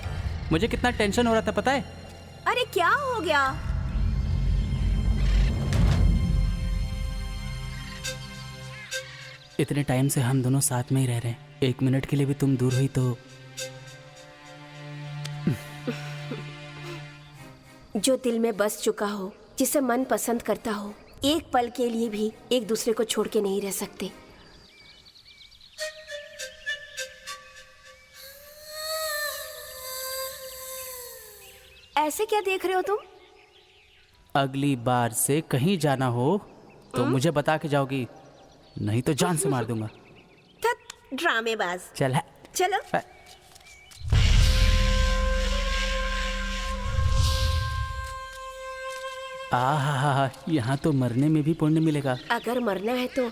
मुझे कितना टेंशन हो रहा था पता है? अरे क्या हो गया? इतने टाइम से हम दोनों साथ में ही रह रहे हैं, 1 मिनट के लिए भी तुम दूर हुई तो। जो दिल में बस चुका हो, जिसे मन पसंद करता हो, एक पल के लिए भी एक दूसरे को छोड़ के नहीं रह सकते। ऐसे क्या देख रहे हो तुम? अगली बार से कहीं जाना हो तो मुझे बता के जाओगी, नहीं तो जान से मार दूंगा। ड्रामेबाज। चल है। चलो। आहा, यहाँ तो मरने में भी पुण्य मिलेगा। अगर मरना है तो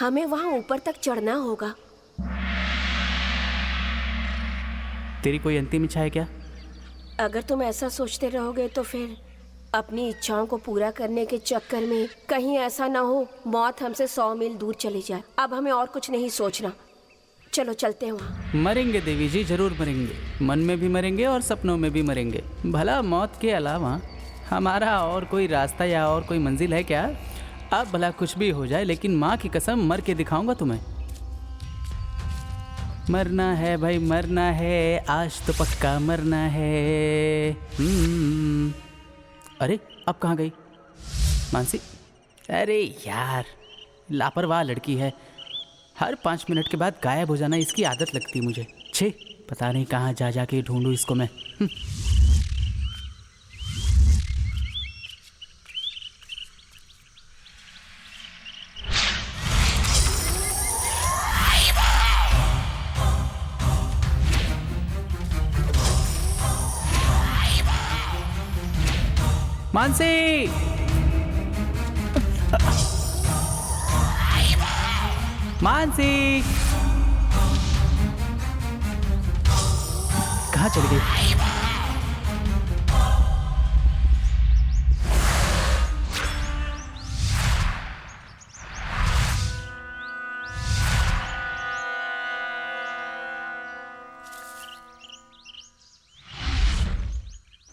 हमें वहाँ ऊपर तक चढ़ना होगा। तेरी कोई अंतिम इच्छा है क्या? अगर तुम ऐसा सोचते रहोगे तो फिर अपनी इच्छाओं को पूरा करने के चक्कर में कहीं ऐसा ना हो मौत हमसे 100 मील दूर चली जाए। अब हमें और कुछ नहीं सोचना, चलो चलते हैं वहाँ। मरेंगे देवी जी, जरूर मरेंगे। मन में भी मरेंगे और सपनों में भी मरेंगे। भला मौत के अलावा हमारा और कोई रास्ता या और कोई मंजिल है क्या? अब भला कुछ भी हो जाए, लेकिन माँ की कसम मर के दिखाऊंगा तुम्हें। मरना है भाई, मरना है, आज तो पक्का मरना है। अरे अब कहाँ गई मानसी? अरे यार, लापरवाह लड़की है, हर 5 मिनट के बाद गायब हो जाना इसकी आदत लगती है मुझे। छे, पता नहीं कहाँ जा जा के ढूंढूं इसको मैं। मानसी, मानसी, कहाँ चली गई?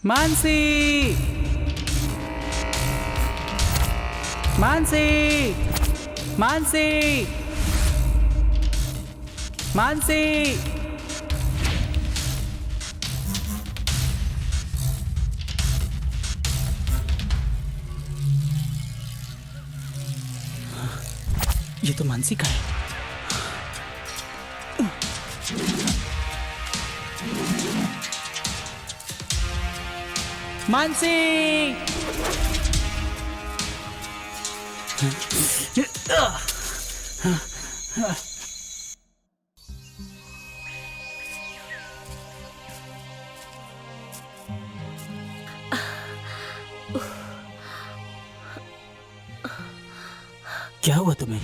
मानसी, मानसी, मानसी, मानसी, ये तो मानसी का है। मानसी, क्या हुआ तुम्हें?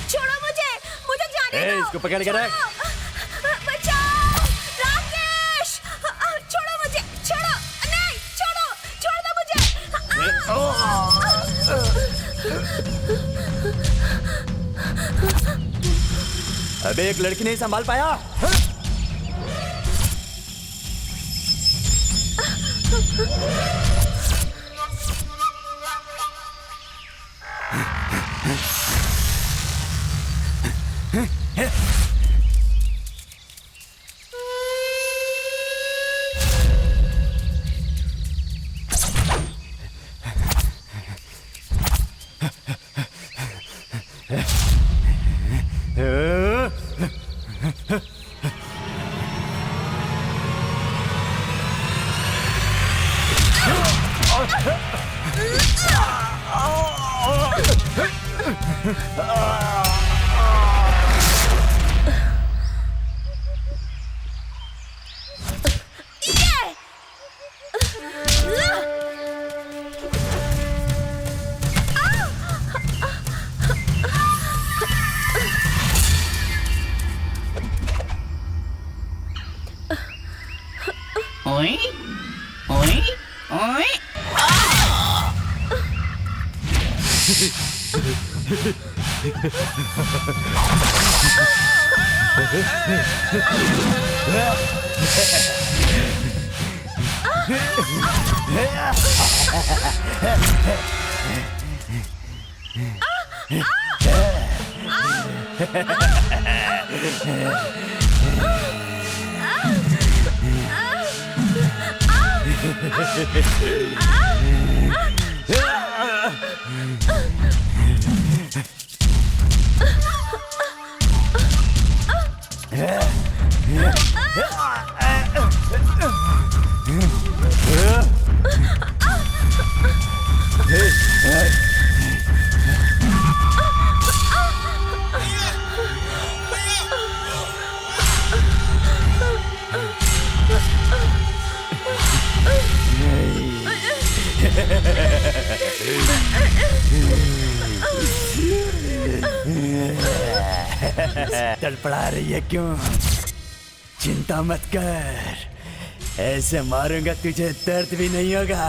छोड़ो मुझे, मुझे जाने दो। इसको पकड़ के रख। बचाओ, राकेश, छोड़ो मुझे, छोड़ो, नहीं, छोड़ो, छोड़ दो मुझे। अबे एक लड़की नहीं संभाल पाया? ओए ओए ओए तड़पड़ा रही है क्यों? चिंता मत कर, ऐसे मारूंगा तुझे दर्द भी नहीं होगा।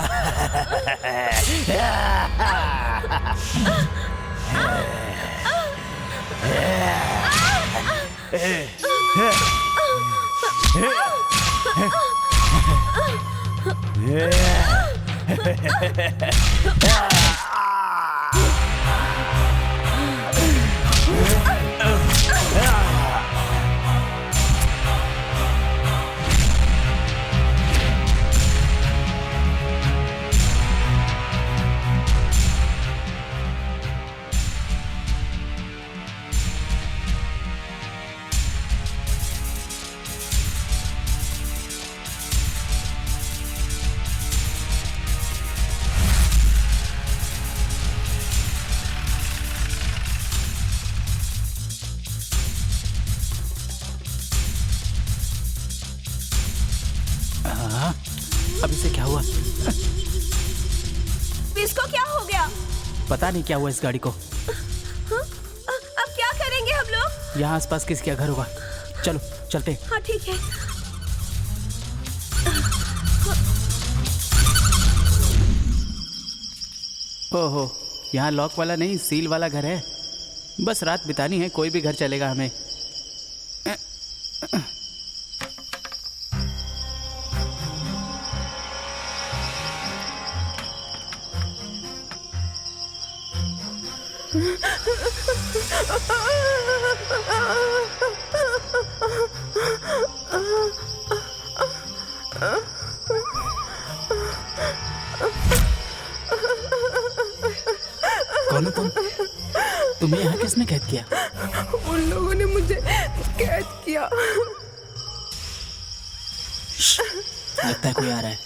अब इसे क्या हुआ? इसको क्या हो गया? पता नहीं क्या हुआ इस गाड़ी को। अब क्या करेंगे हम लोग? यहाँ आसपास किसका घर होगा? चलो चलते हैं। हाँ ठीक है। ओहो, यहाँ लॉक वाला नहीं सील वाला घर है। बस रात बितानी है, कोई भी घर चलेगा हमें। कौन हो तुम? तुम्हें यहाँ किसने कैद किया? उन लोगों ने मुझे कैद किया। लगता है कोई आ रहा है।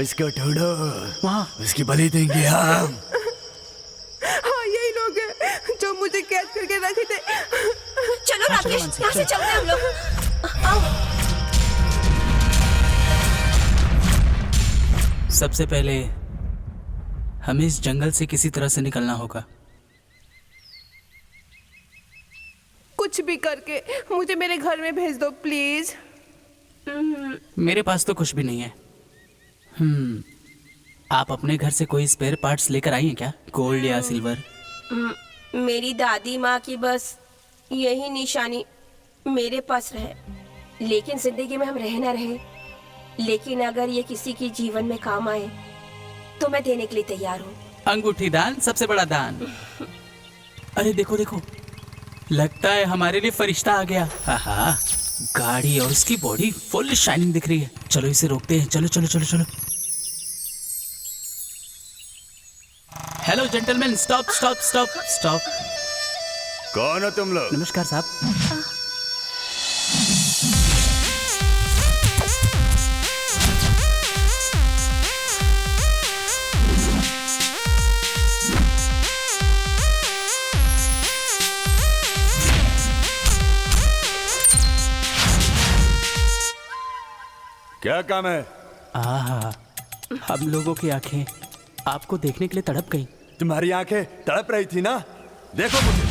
उसको ढूंढो, वहाँ उसकी बलि देंगे हम। हाँ यही लोग हैं जो मुझे कैद करके रखे थे। चलो राकेश, मानसी, यहाँ से चलो। चलते हैं हम लोग। आओ। सबसे पहले हमें इस जंगल से किसी तरह से निकलना होगा। कुछ भी करके मुझे मेरे घर में भेज दो प्लीज। मेरे पास तो कुछ भी नहीं है। आप अपने घर से कोई स्पेयर पार्ट्स लेकर आई हैं क्या? गोल्ड या सिल्वर? मेरी दादी माँ की बस यही निशानी मेरे पास रहे, लेकिन जिंदगी में हम रहे ना रहे, लेकिन अगर ये किसी की जीवन में काम आए तो मैं देने के लिए तैयार हूँ। अंगूठी दान सबसे बड़ा दान। अरे देखो देखो, लगता है हमारे लिए फरिश्ता आ गया। आहा, गाड़ी और उसकी बॉडी फुल शाइनिंग दिख रही है। चलो इसे रोकते हैं। चलो चलो चलो चलो। Hello gentleman, stop stop stop stop. कौन हो तुम लोग? नमस्कार साहब। क्या काम है? आहा, हम लोगों की आंखें आपको देखने के लिए तड़प गई। तुम्हारी आंखें तड़प रही थी ना? देखो मुझे।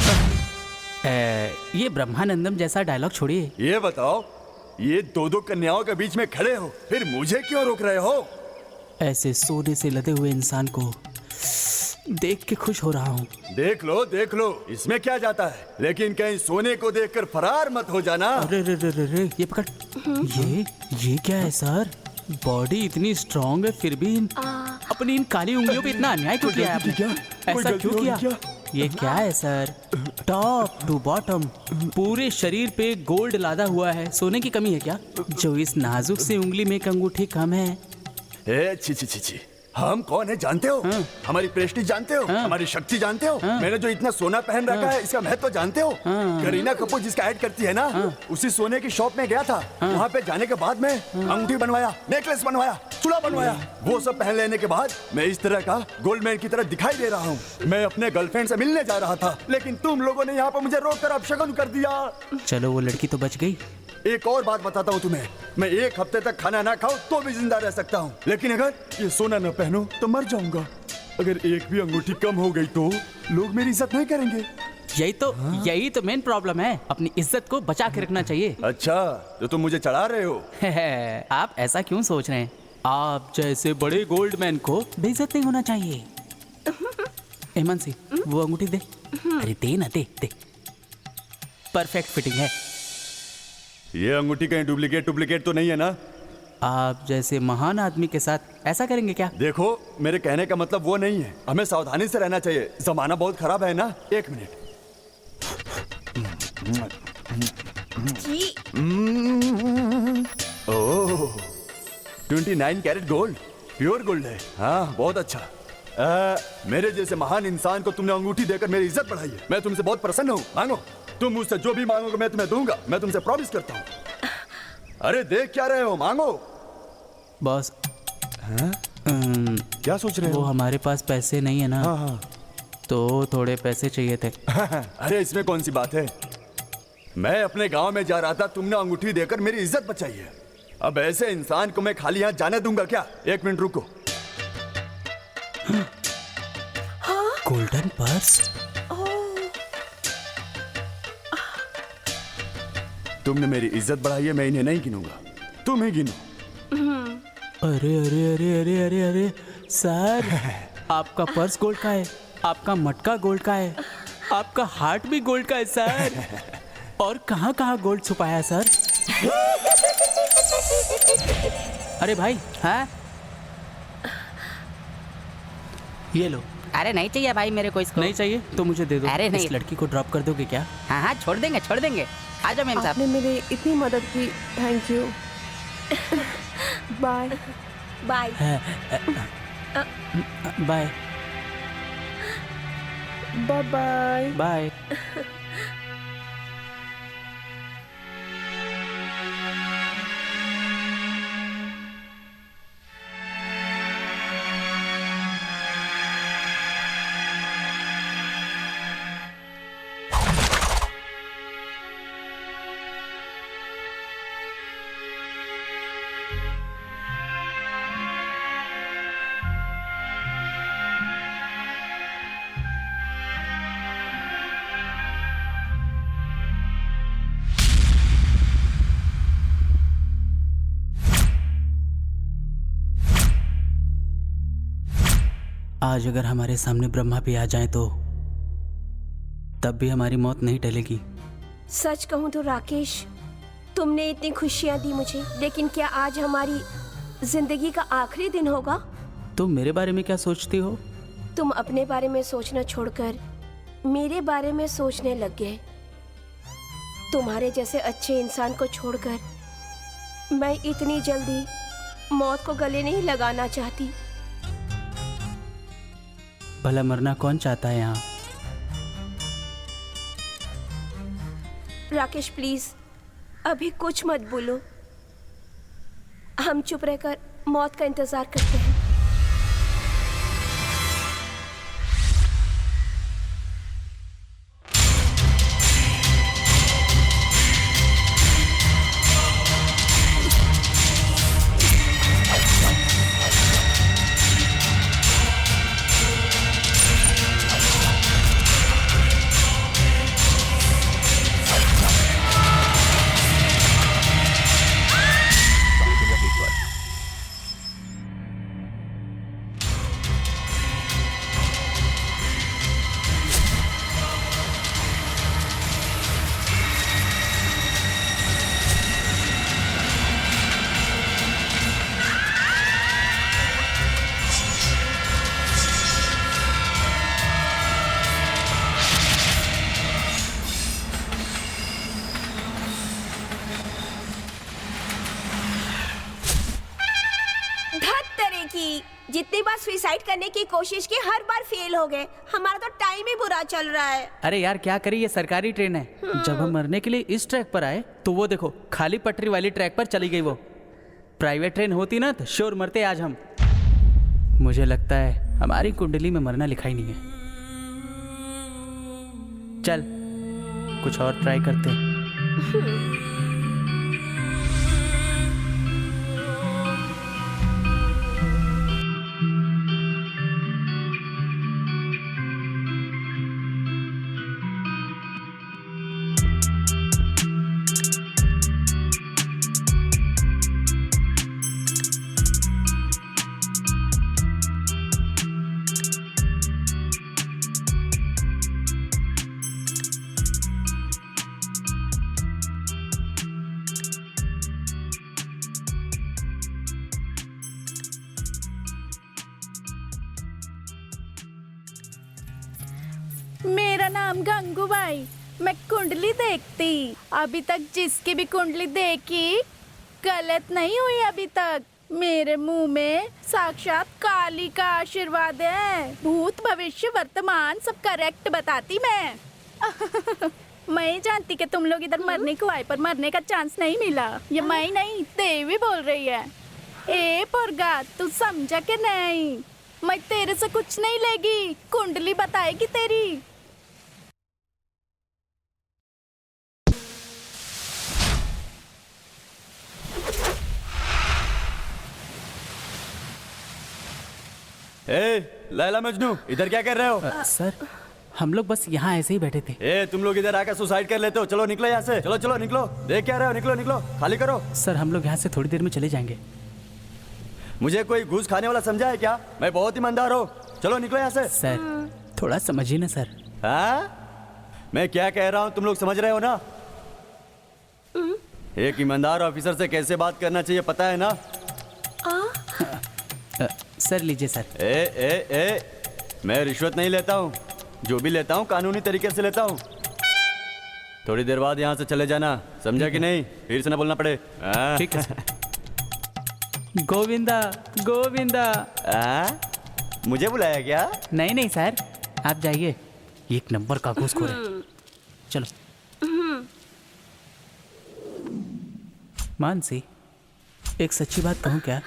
ये ब्रह्मानंदम जैसा डायलॉग छोड़िए। ये बताओ, ये दो दो कन्याओं के बीच में खड़े हो, फिर मुझे क्यों रोक रहे हो? ऐसे सोने से लदे हुए इंसान को देख के खुश हो रहा हूँ। देख लो, इसमें क्या जाता है, लेकिन कहीं सोने को देखकर फरार मत हो जाना। अरे रे रे रे रे, ये पकड़। ये क्या है सर? बॉडी इतनी स्ट्रांग है फिर भी अपनी इन काली उंगलियों पे इतना अन्याय क्यों किया आपने? ऐसा क्यों किया? ये क्या है सर? टॉप टू बॉटम पूरे शरीर पे गोल्ड लादा हुआ है, सोने की कमी है क्या? जो इस नाजुक सी उंगली में एक अंगूठी कम है। ए छी, हम कौन है जानते हो? हमारी प्रेस्टीज जानते हो? हमारी शक्ति जानते हो? मैंने जो इतना सोना पहन रखा है इसका महत्व जानते हो? करीना कपूर जिसका ऐड करती है ना, उसी सोने की शॉप में गया था। वहाँ पे जाने के बाद में अंगूठी बनवाया, नेकलेस बनवाया, चूड़ा बनवाया। वो सब पहन लेने के बाद मैं इस तरह का गोल्डमैन की तरह दिखाई दे रहा हूँ। मैं अपने गर्लफ्रेंड से मिलने जा रहा था, लेकिन तुम लोगों ने यहाँ पर मुझे रोक कर अपशगुन कर दिया। चलो वो लड़की तो बच गई। एक और बात बताता हूँ तुम्हें, मैं 1 हफ्ते तक खाना ना खाऊं तो भी जिंदा रह सकता हूँ, लेकिन अगर ये सोना न पहनो तो मर जाऊंगा। अगर एक भी अंगूठी कम हो गई तो लोग मेरी इज्जत नहीं करेंगे। यही तो मेन प्रॉब्लम है, अपनी इज्जत को बचा के रखना चाहिए। अच्छा, तो तुम मुझे चढ़ा रहे हो? आप ऐसा क्यों सोच रहे हैं? आप जैसे बड़े गोल्डमैन को बेइज्जत नहीं होना चाहिए। हेमंत, वो अंगूठी दे। अरे दे ना, दे। परफेक्ट फिटिंग है। ये अंगूठी कहीं डुप्लीकेट तो नहीं है ना? आप जैसे महान आदमी के साथ ऐसा करेंगे क्या? देखो, मेरे कहने का मतलब वो नहीं है, हमें सावधानी से रहना चाहिए। जमाना बहुत खराब है ना। 1 मिनट। ओह, 29 कैरेट गोल्ड, प्योर गोल्ड है। हाँ, बहुत अच्छा। मेरे जैसे महान इंसान को तुमने अंगूठी देकर मेरी इज्जत बढ़ाई है। मैं तुमसे बहुत प्रसन्न हूँ। मांगो, तुम मुझसे जो भी मांगोगे मैं तुम्हें दूंगा। मैं तुमसे प्रॉमिस करता हूँ। अरे देख क्या रहे हो, मांगो। बॉस, क्या सोच रहे हो? वो हमारे पास पैसे नहीं है ना। हाँ। तो थोड़े पैसे चाहिए थे। अरे इसमें कौन सी बात है, मैं अपने गांव में जा रहा था, तुमने अंगूठी देकर मेरी इज्जत बचाई है। अब ऐसे इंसान को मैं खाली हाथ जाने दूंगा क्या? 1 मिनट रुको। Golden purse. तुमने मेरी इज्जत बढ़ाई है, मैं इन्हें नहीं गिनूंगा, तुम ही गिनो। अरे सर, आपका पर्स गोल्ड का है, आपका मटका गोल्ड का है, आपका हार्ट भी गोल्ड का है सर। और कहाँ कहाँ गोल्ड छुपाया है सर? अरे भाई, हाँ ये लो। अरे नहीं चाहिए भाई मेरे को इसको। नहीं चाहिए तो मुझे दे दो। अरे नहीं। इस लड़की को ड्रॉप कर दोगे क्या? हाँ, छोड़ देंगे। आ जाओ मेम साहब। आपने मेरी इतनी मदद की, thank you. Bye. Bye. Bye bye. Bye. आज अगर हमारे सामने ब्रह्मा भी आ जाए तो तब भी हमारी मौत नहीं टलेगी। सच कहूँ तो राकेश, तुमने इतनी खुशियाँ दी मुझे, लेकिन क्या आज हमारी जिंदगी का आखिरी दिन होगा? तुम मेरे बारे में क्या सोचती हो? तुम अपने बारे में सोचना छोड़कर मेरे बारे में सोचने लग गए। तुम्हारे जैसे अच्छे इंसान को छोड़कर मैं इतनी जल्दी मौत को गले नहीं लगाना चाहती। भला मरना कौन चाहता है यहाँ? राकेश प्लीज अभी कुछ मत बोलो, हम चुप रहकर मौत का इंतजार करते हैं। की। जितनी बार सुसाइड करने की कोशिश की हर बार फेल हो गए। हमारा तो टाइम ही बुरा चल रहा है। अरे यार क्या करें, ये सरकारी ट्रेन है। जब हम मरने के लिए इस ट्रैक पर आए तो वो देखो खाली पटरी वाली ट्रैक पर चली गई। वो प्राइवेट ट्रेन होती ना तो श्योर मरते आज हम। मुझे लगता है हमारी कुंडली में मरना लिखा ही नहीं है। चल कुछ और ट्राई करते हैं। मेरा नाम गंगूबाई। मैं कुंडली देखती। अभी तक जिसकी भी कुंडली देखी गलत नहीं हुई अभी तक। मेरे मुंह में साक्षात काली का आशीर्वाद है। भूत भविष्य वर्तमान सब करेक्ट बताती मैं। मैं जानती कि तुम लोग इधर मरने को आए पर मरने का चांस नहीं मिला। ये मैं नहीं देवी बोल रही है। ए पुरगा तू समझा के नहीं, मैं तेरे से कुछ नहीं लेगी। कुंडली बताएगी तेरी। ए लैला मजनू इधर क्या कर रहे हो? सर हम लोग बस यहाँ ऐसे ही बैठे थे। ए तुम लोग इधर आकर सुसाइड कर लेते हो। चलो निकलो यहाँ से। चलो चलो निकलो। देख क्या रहे हो? निकलो निकलो, खाली करो। सर हम लोग यहाँ से थोड़ी देर में चले जाएंगे। मुझे कोई घूस खाने वाला समझा है क्या? मैं बहुत ईमानदार हूँ। चलो निकलो यहाँ से। सर थोड़ा समझिए ना सर। हाँ मैं क्या कह रहा हूँ तुम लोग समझ रहे हो ना? एक ईमानदार ऑफिसर से कैसे बात करना चाहिए पता है ना? सर लीजिए सर। ए मैं रिश्वत नहीं लेता हूँ। जो भी लेता हूँ कानूनी तरीके से लेता हूँ। थोड़ी देर बाद यहाँ से चले जाना, समझा कि नहीं? फिर से ना बोलना पड़े। ठीक है सर। गोविंदा गोविंदा। मुझे बुलाया क्या? नहीं नहीं सर आप जाइए। एक नंबर का घूसखोर है। चलो। मानसी एक सच्ची बात कहूँ क्या?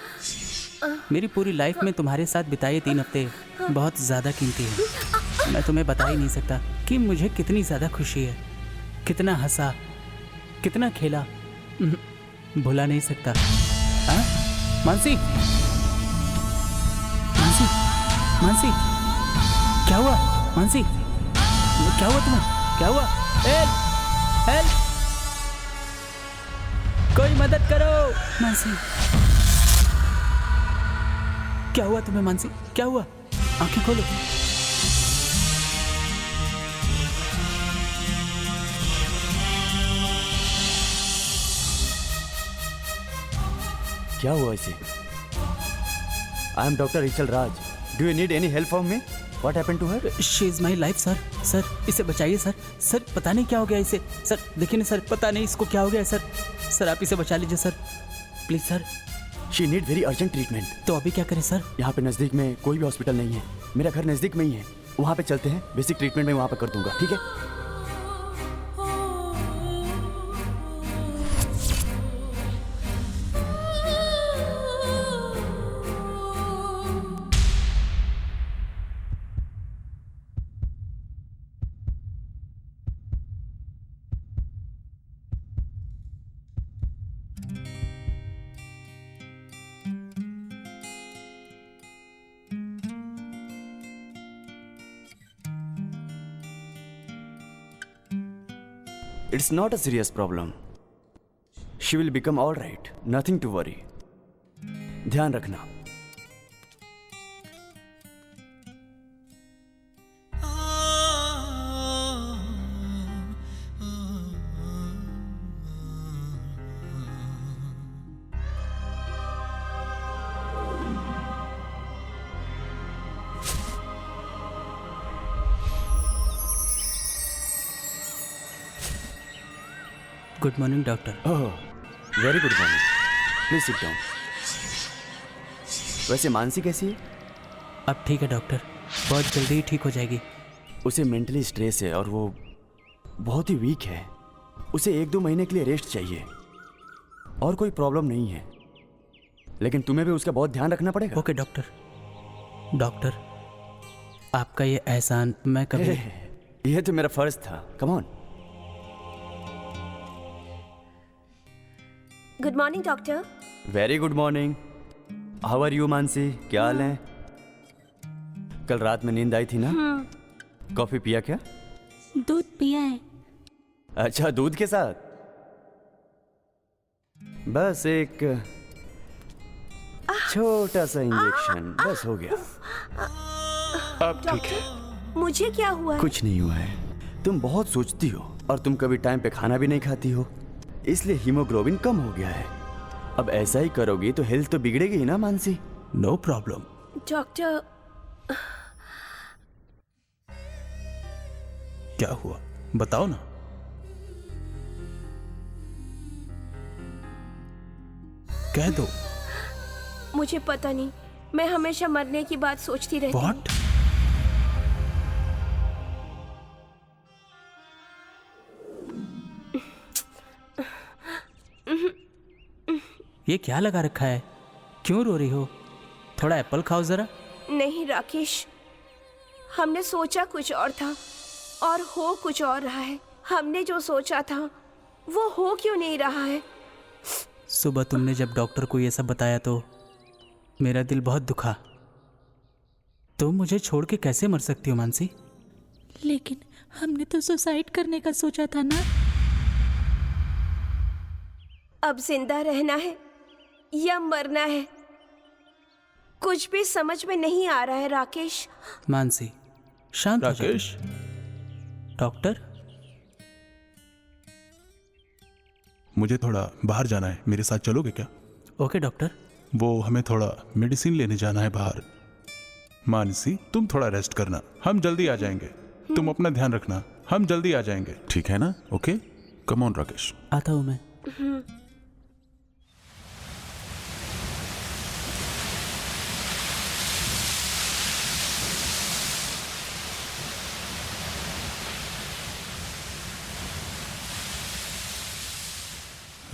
मेरी पूरी लाइफ में तुम्हारे साथ बिताए 3 हफ्ते बहुत ज़्यादा कीमती है। मैं तुम्हें बता ही नहीं सकता कि मुझे कितनी ज़्यादा खुशी है। कितना हंसा, कितना खेला, भुला नहीं सकता। हाँ मानसी, मानसी, मानसी, क्या हुआ? मानसी क्या हुआ तुम्हें? क्या हुआ? हेल्प हेल्प, कोई मदद करो। मानसी क्या हुआ तुम्हें? मानसी क्या हुआ? आंखें खोलो। क्या हुआ इसे? I am doctor Rachel Raj. Do you need any help from me? What happened to her? She is my life sir. Sir इसे बचाइए सर। सर पता नहीं क्या हो गया इसे। सर देखिए ना सर, पता नहीं इसको क्या हो गया सर। सर आप इसे बचा लीजिए sir, please sir. She need very urgent treatment. तो अभी क्या करें सर? यहाँ पे नज़दीक में कोई भी हॉस्पिटल नहीं है। मेरा घर नज़दीक में ही है, वहाँ पे चलते हैं। बेसिक ट्रीटमेंट मैं वहाँ पे कर दूंगा, ठीक है? It's not a serious problem. She will become all right. Nothing to worry. ध्यान रखना। Good morning doctor. Oh, very good morning. Please sit down. वैसे मानसी कैसी है? अब ठीक है डॉक्टर, बहुत जल्दी ही ठीक हो जाएगी। उसे मेंटली स्ट्रेस है और वो बहुत ही वीक है। उसे 1-2 महीने के लिए रेस्ट चाहिए और कोई प्रॉब्लम नहीं है, लेकिन तुम्हें भी उसका बहुत ध्यान रखना पड़ेगा। Okay doctor. डॉक्टर, आपका ये एहसान मैं कभी यह तो मेरा फर्ज था। Come on. Good morning doctor. Very good morning. How are you Mansi? क्या हाल है? कल रात में नींद आई थी ना? कॉफी पिया क्या? दूध पिया है। अच्छा, दूध के साथ? बस एक छोटा सा इंजेक्शन, बस हो गया। अब ठीक है। मुझे क्या हुआ है? कुछ नहीं हुआ है। तुम बहुत सोचती हो और तुम कभी टाइम पे खाना भी नहीं खाती हो, इसलिए हीमोग्लोबिन कम हो गया है। अब ऐसा ही करोगी तो हेल्थ तो बिगड़ेगी ही ना मानसी। No problem. डॉक्टर, क्या हुआ बताओ ना। कह दो। मुझे पता नहीं, मैं हमेशा मरने की बात सोचती रहती हूँ। व्हाट? ये क्या लगा रखा है? क्यों रो रही हो? थोड़ा एप्पल खाओ जरा। नहीं राकेश, हमने सोचा कुछ और था और हो कुछ और रहा है। हमने जो सोचा था वो हो क्यों नहीं रहा है? सुबह तुमने जब डॉक्टर को ये सब बताया तो मेरा दिल बहुत दुखा। तुम मुझे छोड़ के कैसे मर सकती हो मानसी? लेकिन हमने तो सुसाइड करने का सोचा था ना। अब जिंदा रहना है या मरना है, कुछ भी समझ में नहीं आ रहा है राकेश। मानसी शांत हो जाओ। राकेश, डॉक्टर, मुझे थोड़ा बाहर जाना है, मेरे साथ चलोगे क्या? Okay doctor. वो हमें थोड़ा मेडिसिन लेने जाना है बाहर। मानसी तुम थोड़ा रेस्ट करना, हम जल्दी आ जाएंगे। तुम अपना ध्यान रखना, हम जल्दी आ जाएंगे, ठीक है ना? Okay, come on Rakesh. आता हूँ मैं।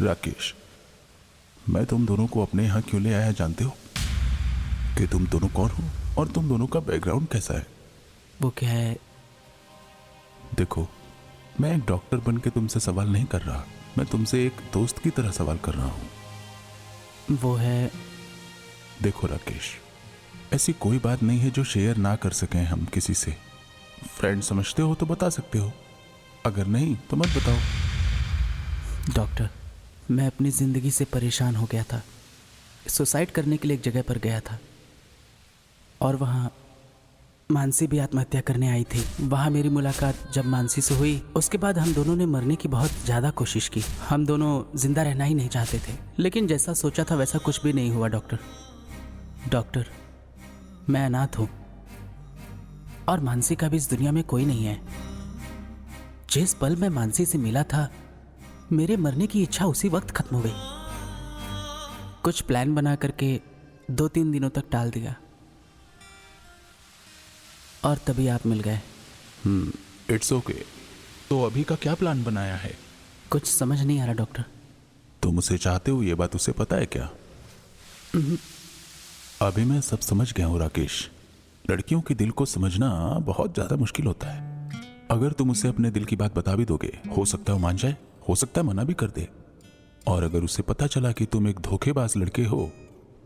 राकेश, मैं तुम दोनों को अपने यहाँ क्यों ले आया जानते हो? कि तुम दोनों कौन हो और तुम दोनों का बैकग्राउंड कैसा है। वो क्या है? देखो, मैं एक डॉक्टर बन के तुमसे सवाल नहीं कर रहा, मैं तुमसे एक दोस्त की तरह सवाल कर रहा हूँ। वो है, देखो राकेश, ऐसी कोई बात नहीं है जो शेयर ना कर सकें हम किसी से। फ्रेंड समझते हो तो बता सकते हो, अगर नहीं तो मत बताओ। डॉक्टर, मैं अपनी ज़िंदगी से परेशान हो गया था। सुसाइड करने के लिए एक जगह पर गया था और वहाँ मानसी भी आत्महत्या करने आई थी। वहाँ मेरी मुलाकात जब मानसी से हुई, उसके बाद हम दोनों ने मरने की बहुत ज़्यादा कोशिश की। हम दोनों जिंदा रहना ही नहीं चाहते थे, लेकिन जैसा सोचा था वैसा कुछ भी नहीं हुआ। डॉक्टर, मैं अनाथ हूँ और मानसी का भी इस दुनिया में कोई नहीं है। जिस पल मैं मानसी से मिला था, मेरे मरने की इच्छा उसी वक्त खत्म हो गई। कुछ प्लान बना करके 2-3 दिनों तक टाल दिया और तभी आप मिल गए। It's okay. तो अभी का क्या प्लान बनाया है? कुछ समझ नहीं आ रहा डॉक्टर। तुम उसे चाहते हो, ये बात उसे पता है क्या? अभी मैं सब समझ गया हूँ राकेश। लड़कियों के दिल को समझना बहुत ज्यादा मुश्किल होता है। अगर तुम उसे अपने दिल की बात बता भी दोगे, हो सकता है वो मान जाए, हो सकता है मना भी कर दे। और अगर उसे पता चला कि तुम एक धोखेबाज लड़के हो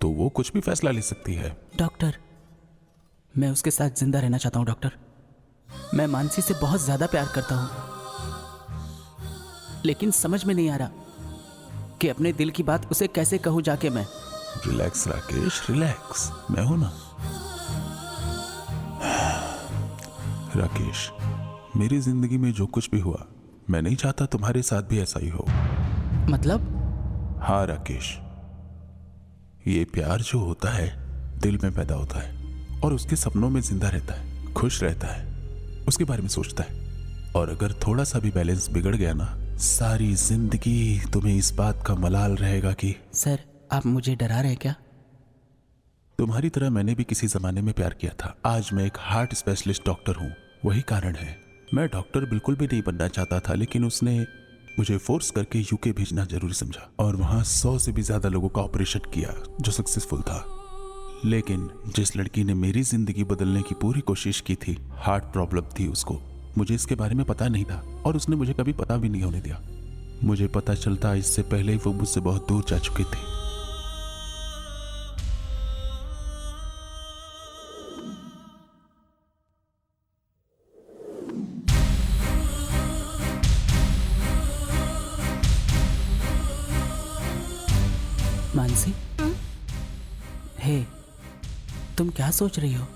तो वो कुछ भी फैसला ले सकती है। डॉक्टर, मैं उसके साथ जिंदा रहना चाहता हूँ डॉक्टर। मैं मानसी से बहुत ज्यादा प्यार करता हूँ, लेकिन समझ में नहीं आ रहा कि अपने दिल की बात उसे कैसे कहूँ जाके मैं। रिलैक्स राकेश, रिलैक्स, मैं हूं ना। राकेश, मेरी जिंदगी में जो कुछ भी हुआ, मैं नहीं चाहता तुम्हारे साथ भी ऐसा ही हो। मतलब? हाँ राकेश, ये प्यार जो होता है दिल में पैदा होता है और उसके सपनों में जिंदा रहता है, खुश रहता है, उसके बारे में सोचता है। और अगर थोड़ा सा भी बैलेंस बिगड़ गया ना, सारी जिंदगी तुम्हें इस बात का मलाल रहेगा कि। सर, आप मुझे डरा रहे हैं क्या? तुम्हारी तरह मैंने भी किसी जमाने में प्यार किया था। आज मैं एक हार्ट स्पेशलिस्ट डॉक्टर हूँ। वही कारण है, मैं डॉक्टर बिल्कुल भी नहीं बनना चाहता था, लेकिन उसने मुझे फोर्स करके यूके भेजना जरूरी समझा और वहाँ 100 से भी ज्यादा लोगों का ऑपरेशन किया जो सक्सेसफुल था। लेकिन जिस लड़की ने मेरी जिंदगी बदलने की पूरी कोशिश की थी, हार्ट प्रॉब्लम थी उसको। मुझे इसके बारे में पता नहीं था और उसने मुझे कभी पता भी नहीं होने दिया। मुझे पता चलता इससे पहले ही वो मुझसे बहुत दूर जा चुकी थी। मानसी, हे, तुम क्या सोच रही हो?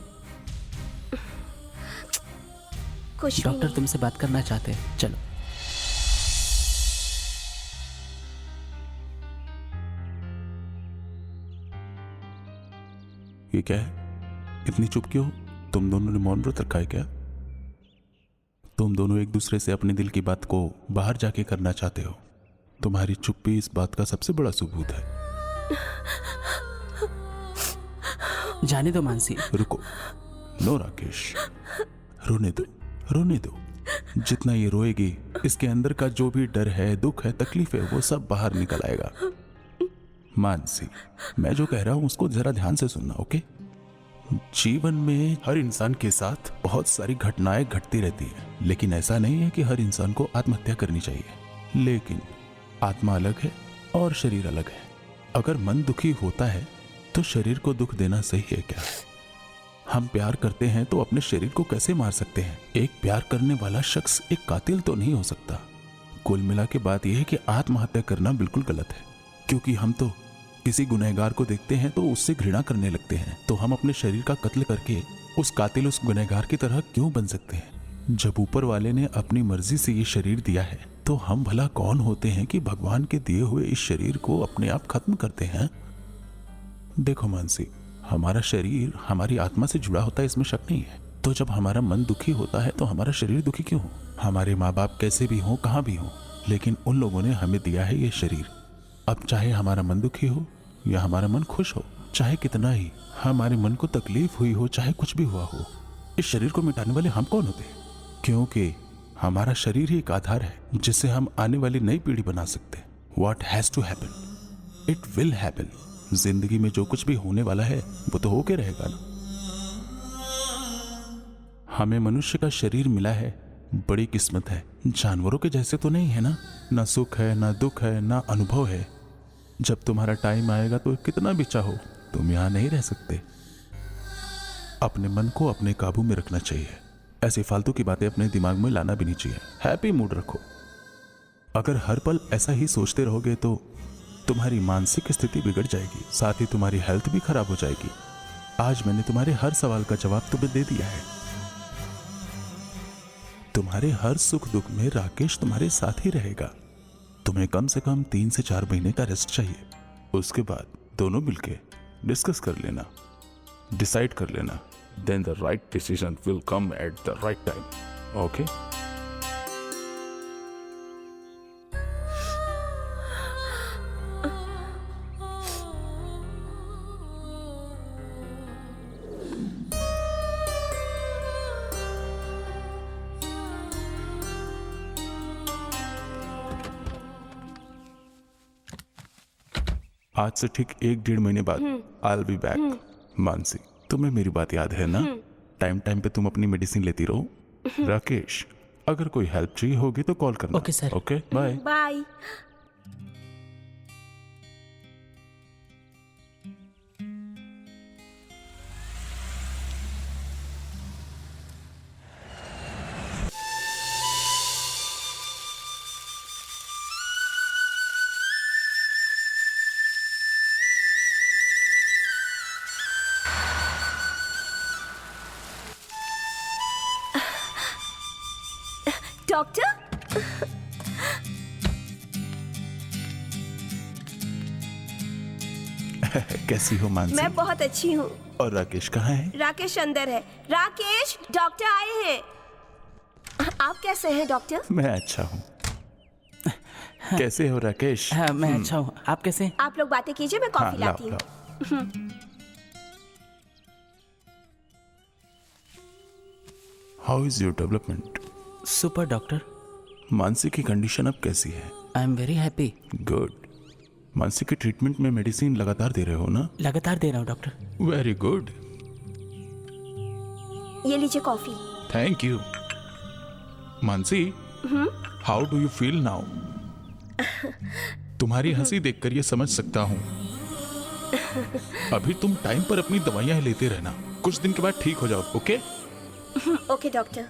कुछ डॉक्टर नहीं। तुमसे बात करना चाहते हैं, चलो। ये क्या है? इतनी चुप क्यों? तुम दोनों ने मौन व्रत रखा है क्या? तुम दोनों एक दूसरे से अपने दिल की बात को बाहर जाके करना चाहते हो। तुम्हारी चुप्पी इस बात का सबसे बड़ा सबूत है। जाने दो मानसी। रुको, नो राकेश, रोने दो, रोने दो। जितना ये रोएगी, इसके अंदर का जो भी डर है, दुख है, तकलीफ है, वो सब बाहर निकल आएगा। मानसी, मैं जो कह रहा हूं उसको जरा ध्यान से सुनना, ओके? जीवन में हर इंसान के साथ बहुत सारी घटनाएं घटती रहती है, लेकिन ऐसा नहीं है कि हर इंसान को आत्महत्या करनी चाहिए। लेकिन आत्मा अलग है और शरीर अलग है। अगर मन दुखी होता है तो शरीर को दुख देना सही है क्या? हम प्यार करते हैं तो अपने शरीर को कैसे मार सकते हैं? एक प्यार करने वाला शख्स एक कातिल तो नहीं हो सकता। कुल मिला के बात यह है कि आत्महत्या करना बिल्कुल गलत है, क्योंकि हम तो किसी गुनहगार को देखते हैं तो उससे घृणा करने लगते हैं। तो हम अपने शरीर का कत्ल करके उस कातिल, उस गुनहगार की तरह क्यों बन सकते हैं? जब ऊपर वाले ने अपनी मर्जी से ये शरीर दिया है, तो हम भला कौन होते हैं कि भगवान के दिए हुए इस शरीर को अपने आप खत्म करते हैं? देखो मानसी, हमारा शरीर हमारी आत्मा से जुड़ा होता है, इसमें शक नहीं है। तो जब हमारा मन दुखी होता है तो हमारा शरीर दुखी क्यों हो? हमारे माँ बाप कैसे भी हो, कहाँ भी हो, लेकिन उन लोगों ने हमें दिया है ये शरीर। अब चाहे हमारा मन दुखी हो या हमारा मन खुश हो, चाहे कितना ही हमारे मन को तकलीफ हुई हो, चाहे कुछ भी हुआ हो, इस शरीर को मिटाने वाले हम कौन होते हैं? क्योंकि हमारा शरीर ही एक आधार है जिससे हम आने वाली नई पीढ़ी बना सकते हैं। What has to happen, it will happen। जिंदगी में जो कुछ भी होने वाला है वो तो होके रहेगा ना। हमें मनुष्य का शरीर मिला है, बड़ी किस्मत है। जानवरों के जैसे तो नहीं है ना सुख है, ना दुख है, ना अनुभव है। जब तुम्हारा टाइम आएगा तो कितना भी चाहो तुम यहां नहीं रह सकते। अपने मन को अपने काबू में रखना चाहिए। ऐसी फालतू की बातें अपने दिमाग में लाना भी नहीं चाहिए। हैप्पी मूड रखो। अगर हर पल ऐसा ही सोचते रहोगे तो तुम्हारी मानसिक स्थिति बिगड़ जाएगी, साथ ही तुम्हारी हेल्थ भी खराब हो जाएगी। आज मैंने तुम्हारे हर सवाल का जवाब तुम्हें दे दिया है। तुम्हारे हर सुख दुख में राकेश तुम्हारे साथ ही रहेगा। तुम्हें कम से कम 3 से 4 महीने का रेस्ट चाहिए। उसके बाद दोनों मिलके डिस्कस कर लेना, डिसाइड कर लेना। Then the right decision will come at the right time. Okay? आज से ठीक 1-1.5 महीने बाद I'll be back। मानसी, तुम्हें मेरी बात याद है ना? टाइम टाइम पे तुम अपनी मेडिसिन लेती रहो। राकेश, अगर कोई हेल्प चाहिए होगी तो कॉल करना। Okay sir. Okay, bye. Bye. Doctor, कैसी हो मानसी? मैं बहुत अच्छी हूँ। और राकेश कहाँ है? राकेश अंदर है। राकेश, डॉक्टर आए हैं। आप कैसे हैं डॉक्टर? मैं अच्छा हूँ। कैसे हो राकेश? हाँ, मैं अच्छा हूँ। आप कैसे? आप लोग बातें कीजिए, मैं कॉफी हाँ, लाती हूँ। How is your development? Super doctor. Mansi की कंडीशन अब कैसी है? I am very happy. Good. Mansi के ट्रीटमेंट में मेडिसिन लगातार दे रहे हो ना? लगातार दे रहा हूँ डॉक्टर। Very good. ये लीजिए coffee. Thank you. Mansi, how do you feel now? तुम्हारी हंसी देखकर ये समझ सकता हूँ। अभी तुम टाइम पर अपनी दवाइयां लेते रहना, कुछ दिन के बाद ठीक हो जाओ। ओके? Okay doctor.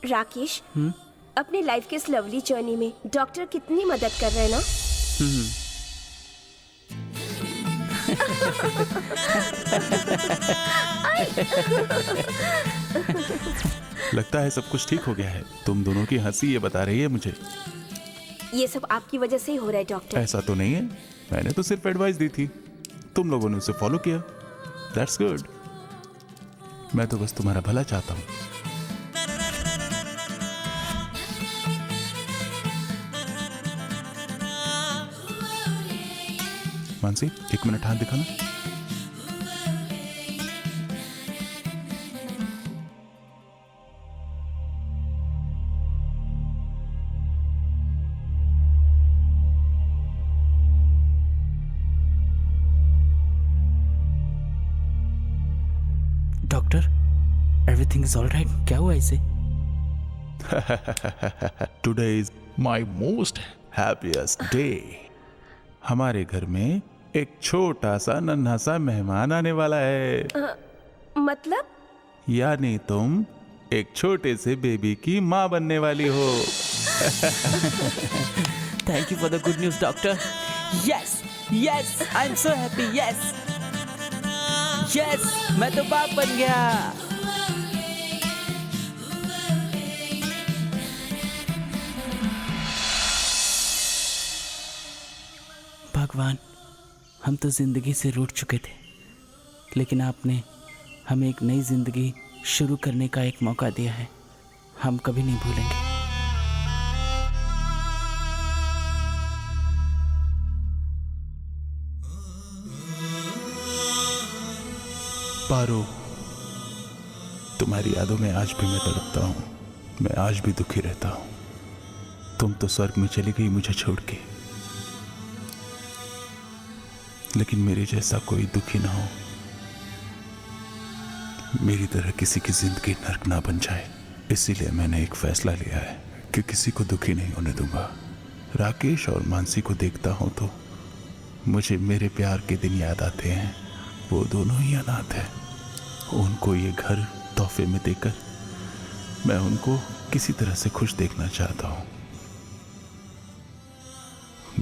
राकेश, अपनी लाइफ के इस लवली जर्नी में डॉक्टर कितनी मदद कर रहे हैं ना? लगता है सब कुछ ठीक हो गया है। तुम दोनों की हंसी ये बता रही है मुझे। ये सब आपकी वजह से ही हो रहा है डॉक्टर। ऐसा तो नहीं है, मैंने तो सिर्फ एडवाइस दी थी, तुम लोगों ने उसे फॉलो किया। That's good. मैं तो बस तुम्हारा भला चाहता हूँ। मानसी, 1 मिनट हाथ दिखाना। Doctor, everything is all right? क्या हुआ इसे? Today is my most happiest day. हमारे घर में एक छोटा सा नन्हा सा मेहमान आने वाला है। मतलब? यानी तुम एक छोटे से बेबी की माँ बनने वाली हो। Thank you for the good news doctor. Yes yes, I am so happy. Yes yes, मैं तो बाप बन गया। भगवान, हम तो जिंदगी से रूठ चुके थे, लेकिन आपने हमें एक नई जिंदगी शुरू करने का एक मौका दिया है। हम कभी नहीं भूलेंगे। पारो, तुम्हारी यादों में आज भी मैं तड़पता हूँ। मैं आज भी दुखी रहता हूँ। तुम तो स्वर्ग में चली गई मुझे छोड़ के, लेकिन मेरे जैसा कोई दुखी ना हो, मेरी तरह किसी की जिंदगी नर्क ना बन जाए। इसीलिए मैंने एक फैसला लिया है कि किसी को दुखी नहीं होने दूंगा। राकेश और मानसी को देखता हूं तो मुझे मेरे प्यार के दिन याद आते हैं। वो दोनों ही अनाथ हैं। उनको ये घर तोहफे में देकर मैं उनको किसी तरह से खुश देखना चाहता हूं।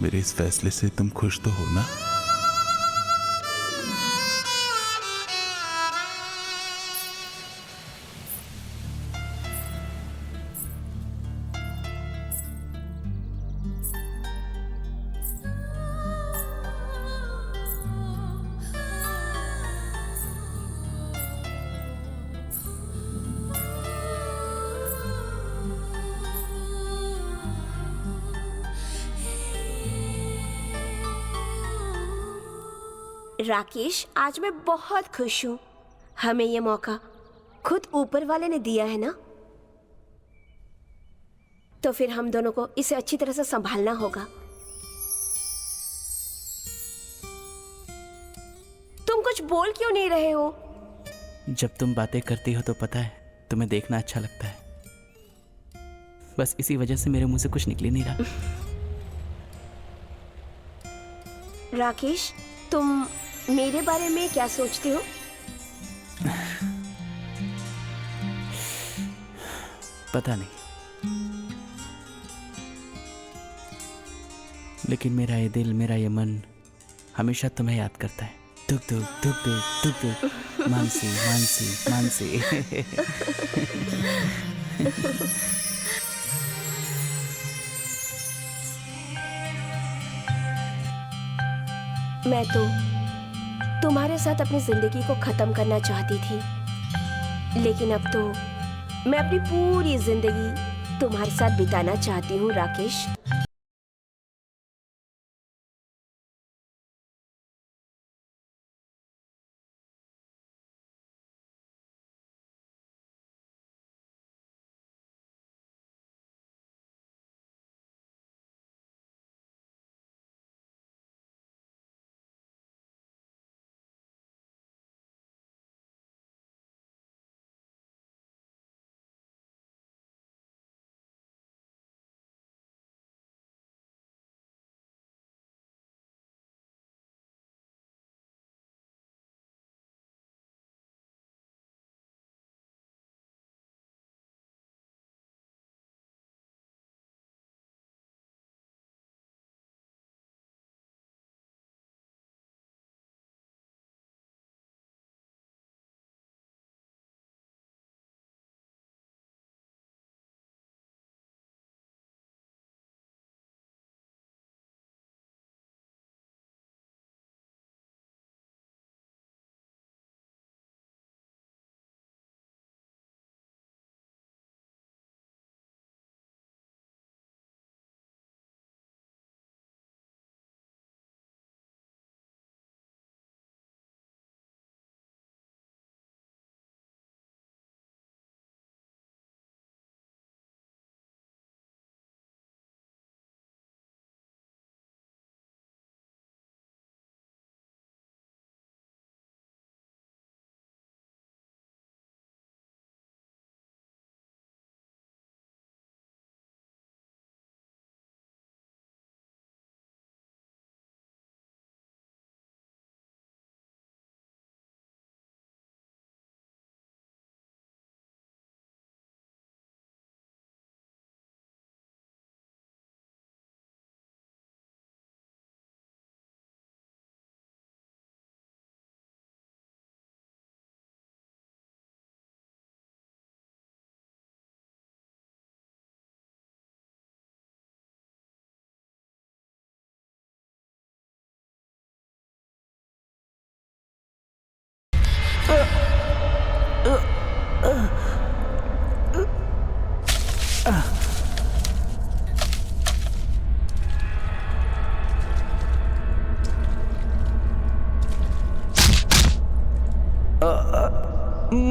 मेरे इस फैसले से तुम खुश तो हो ना? राकेश, आज मैं बहुत खुश हूँ। हमें ये मौका खुद ऊपर वाले ने दिया है ना, तो फिर हम दोनों को इसे अच्छी तरह से संभालना होगा। तुम कुछ बोल क्यों नहीं रहे हो? जब तुम बातें करती हो तो पता है तुम्हें देखना अच्छा लगता है। बस इसी वजह से मेरे मुंह से कुछ निकल ही नहीं रहा। राकेश, तुम मेरे बारे में क्या सोचते हो? पता नहीं, लेकिन मेरा ये दिल, मेरा ये मन हमेशा तुम्हें याद करता है। दुख दुख दुख दुख दुख दुख, मानसी मानसी मानसी। मैं तो तुम्हारे साथ अपनी जिंदगी को खत्म करना चाहती थी, लेकिन अब तो मैं अपनी पूरी जिंदगी तुम्हारे साथ बिताना चाहती हूँ राकेश।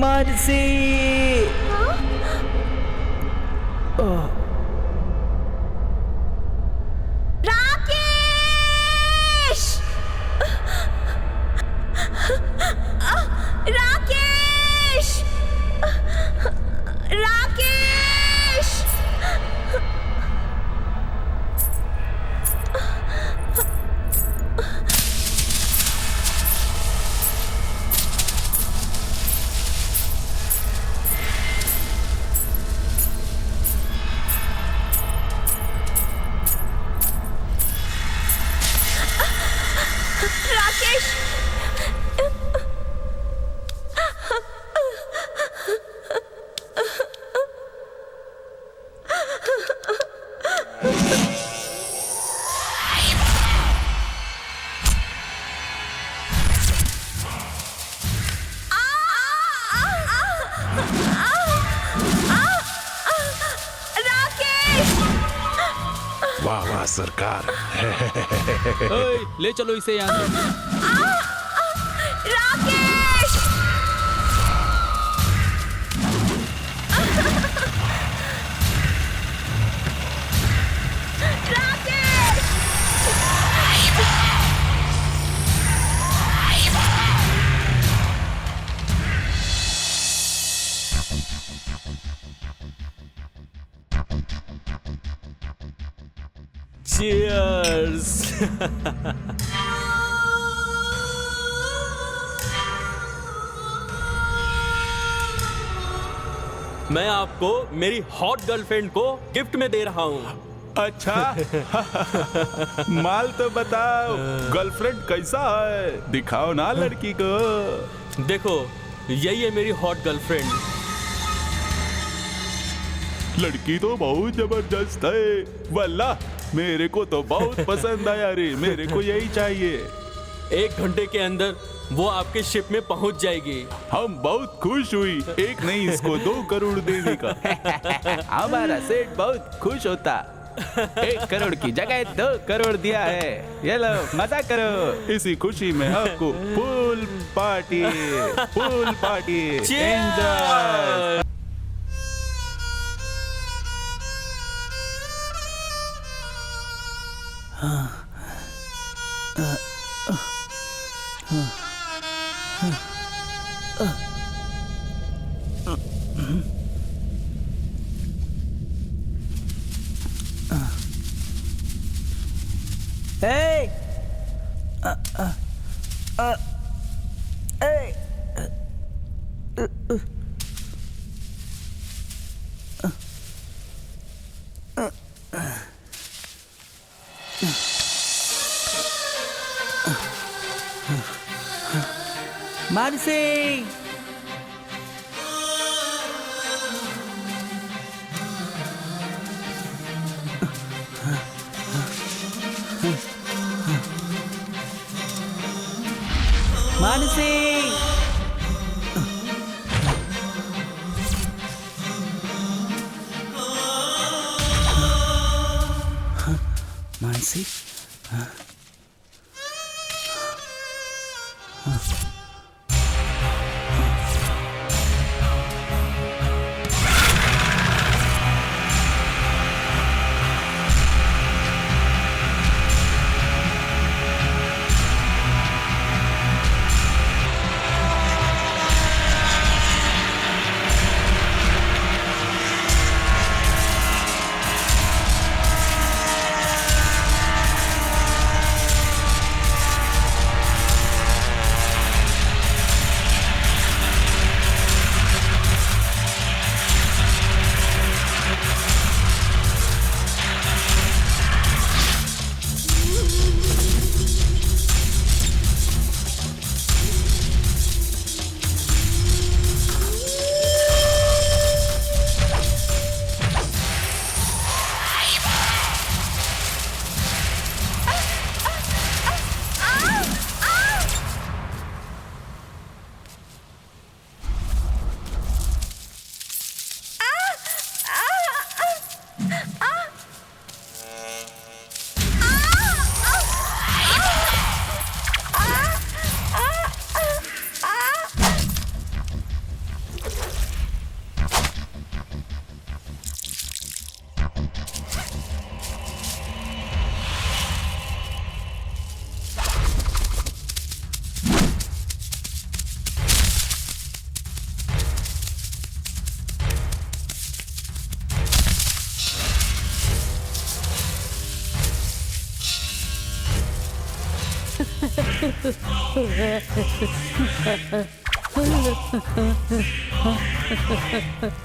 मर्सी। राकेश! राकेश! राकेश! राकेश! वाह वाह सरकार। ओए, ले चलो इसे यहाँ से। राकेश! Cheers! मैं आपको मेरी हॉट गर्लफ्रेंड को गिफ्ट में दे रहा हूँ। अच्छा। माल तो बताओ, गर्लफ्रेंड कैसा है? दिखाओ ना लड़की को। देखो, यही है मेरी हॉट गर्लफ्रेंड। लड़की तो बहुत जबरदस्त है, वल्लाह मेरे को तो बहुत पसंद आया रे, मेरे को यही चाहिए। 1 घंटे के अंदर वो आपके शिप में पहुंच जाएगी। हम बहुत खुश हुई, एक नहीं इसको 2 करोड़ देने का। हमारा सेठ बहुत खुश होता। 1 करोड़ की जगह 2 करोड़ दिया है। ये लो मजा करो, इसी खुशी में आपको full party, full party. Enjoy. Hey! Hey! Mansi! Mansi! Mansi?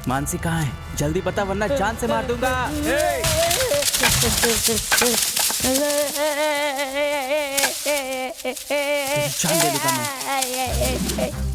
Mansi कहाँ है? जल्दी बता वरना जान से मार दूंगा। जान दे दूंगा मैं।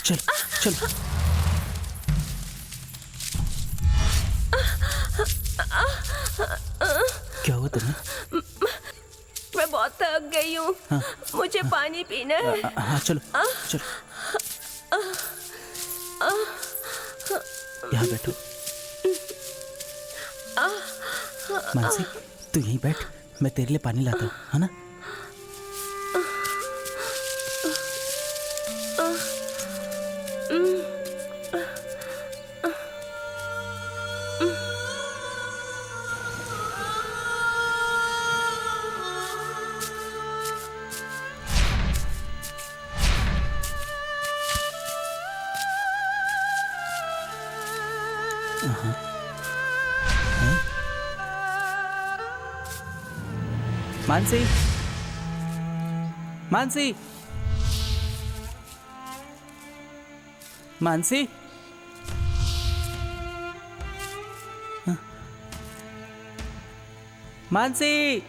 चल चल। क्या हुआ तुम्हें? मैं बहुत थक गई हूँ। हाँ। मुझे पानी पीना है। हाँ चलो चलो, यहाँ बैठो। मानसी तू यहीं बैठ, मैं तेरे लिए पानी लाता हूँ, है ना? Mansi, Mansi, Mansi, Mansi,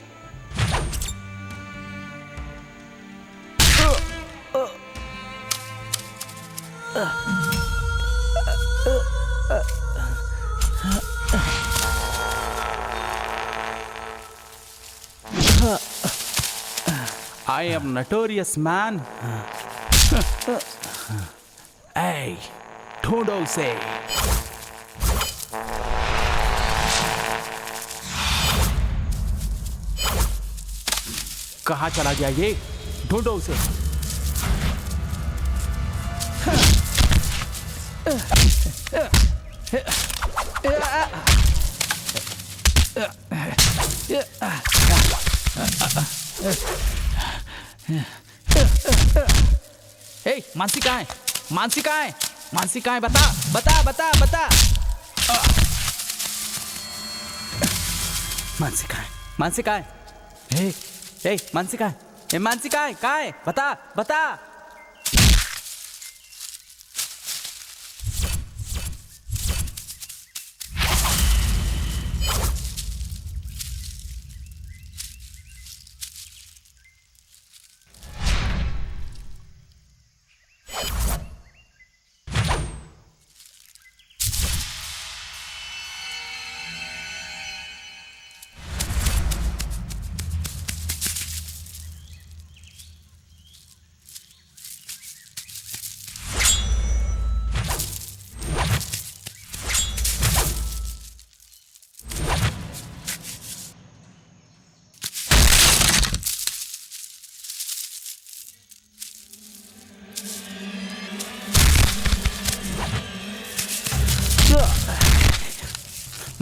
I am notorious man. Hey, ढूंढो उसे। कहाँ चला गया ये? ढूंढो उसे। ए, मानसी कहाँ है? मानसी कहाँ है? मानसी कहाँ है? बता बता बता बता। मानसी कहाँ है? मानसी कहाँ है? ए, मानसी कहाँ है? ए, मानसी कहाँ है? कहाँ है? बता बता।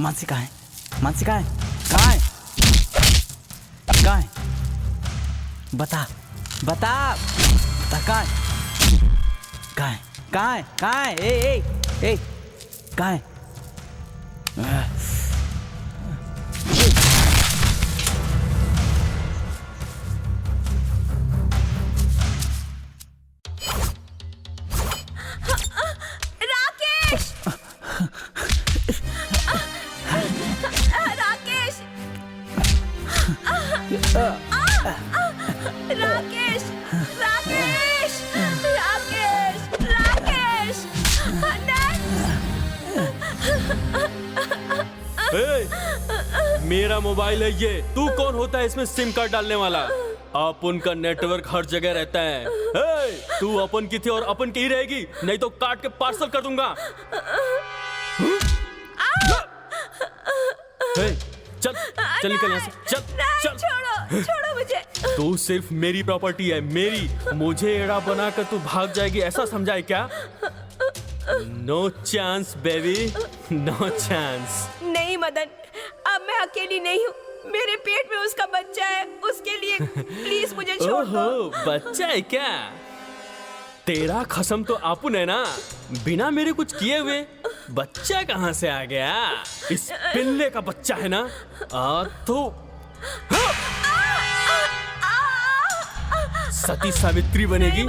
मानसी कहाँ है? मानसी कहाँ है? कहाँ है? कहाँ है? बता बता बता, कहाँ है? कहाँ है? कहाँ है? कहाँ है? ए कहाँ है? राकेश! राकेश! राकेश! राकेश! राकेश! राकेश! मेरा मोबाइल है ये। तू कौन होता है इसमें सिम कार्ड डालने वाला? अपन का नेटवर्क हर जगह रहता है। तू अपन की थी और अपन की ही रहेगी, नहीं तो काट के पार्सल कर दूंगा। चल चल निकल यहाँ से, चल चल। छोड़ो छोड़ो मुझे। तू सिर्फ मेरी प्रॉपर्टी है, मेरी। मुझे एड़ा बनाकर तू भाग जाएगी ऐसा समझा है क्या? No chance baby, no chance. नहीं मदन, अब मैं अकेली नहीं हूँ। मेरे पेट में उसका बच्चा है, उसके लिए प्लीज मुझे छोड़ दो। ओहो, बच्चा है क्या? तेरा खसम तो आपुन है ना, बिना मेरे कुछ किए हुए बच्चा कहाँ से आ गया? इस पिल्ले का बच्चा है ना? तो सती सावित्री बनेगी,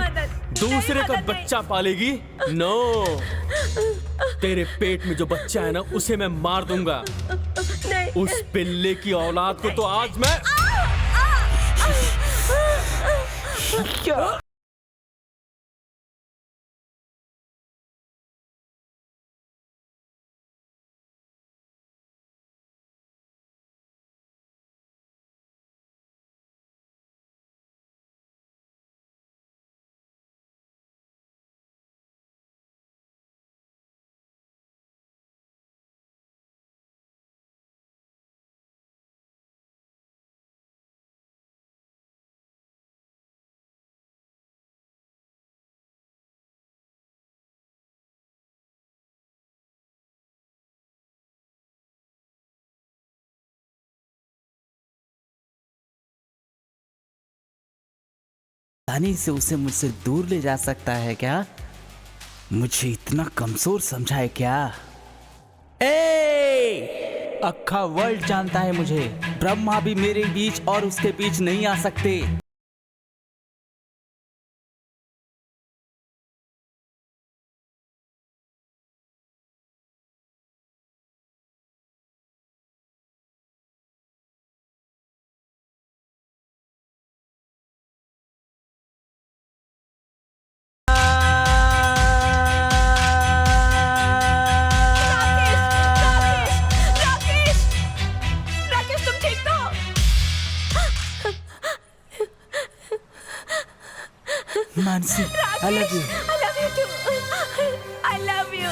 दूसरे का बच्चा पालेगी। नो, तेरे पेट में जो बच्चा है ना, उसे मैं मार दूंगा। उस पिल्ले की औलाद को तो आज मैं क्या? आसानी से उसे मुझसे दूर ले जा सकता है क्या? मुझे इतना कमजोर समझा है क्या? अक्खा वर्ल्ड जानता है मुझे। ब्रह्मा भी मेरे बीच और उसके बीच नहीं आ सकते। Mansi, I love you. I love you too. I love you.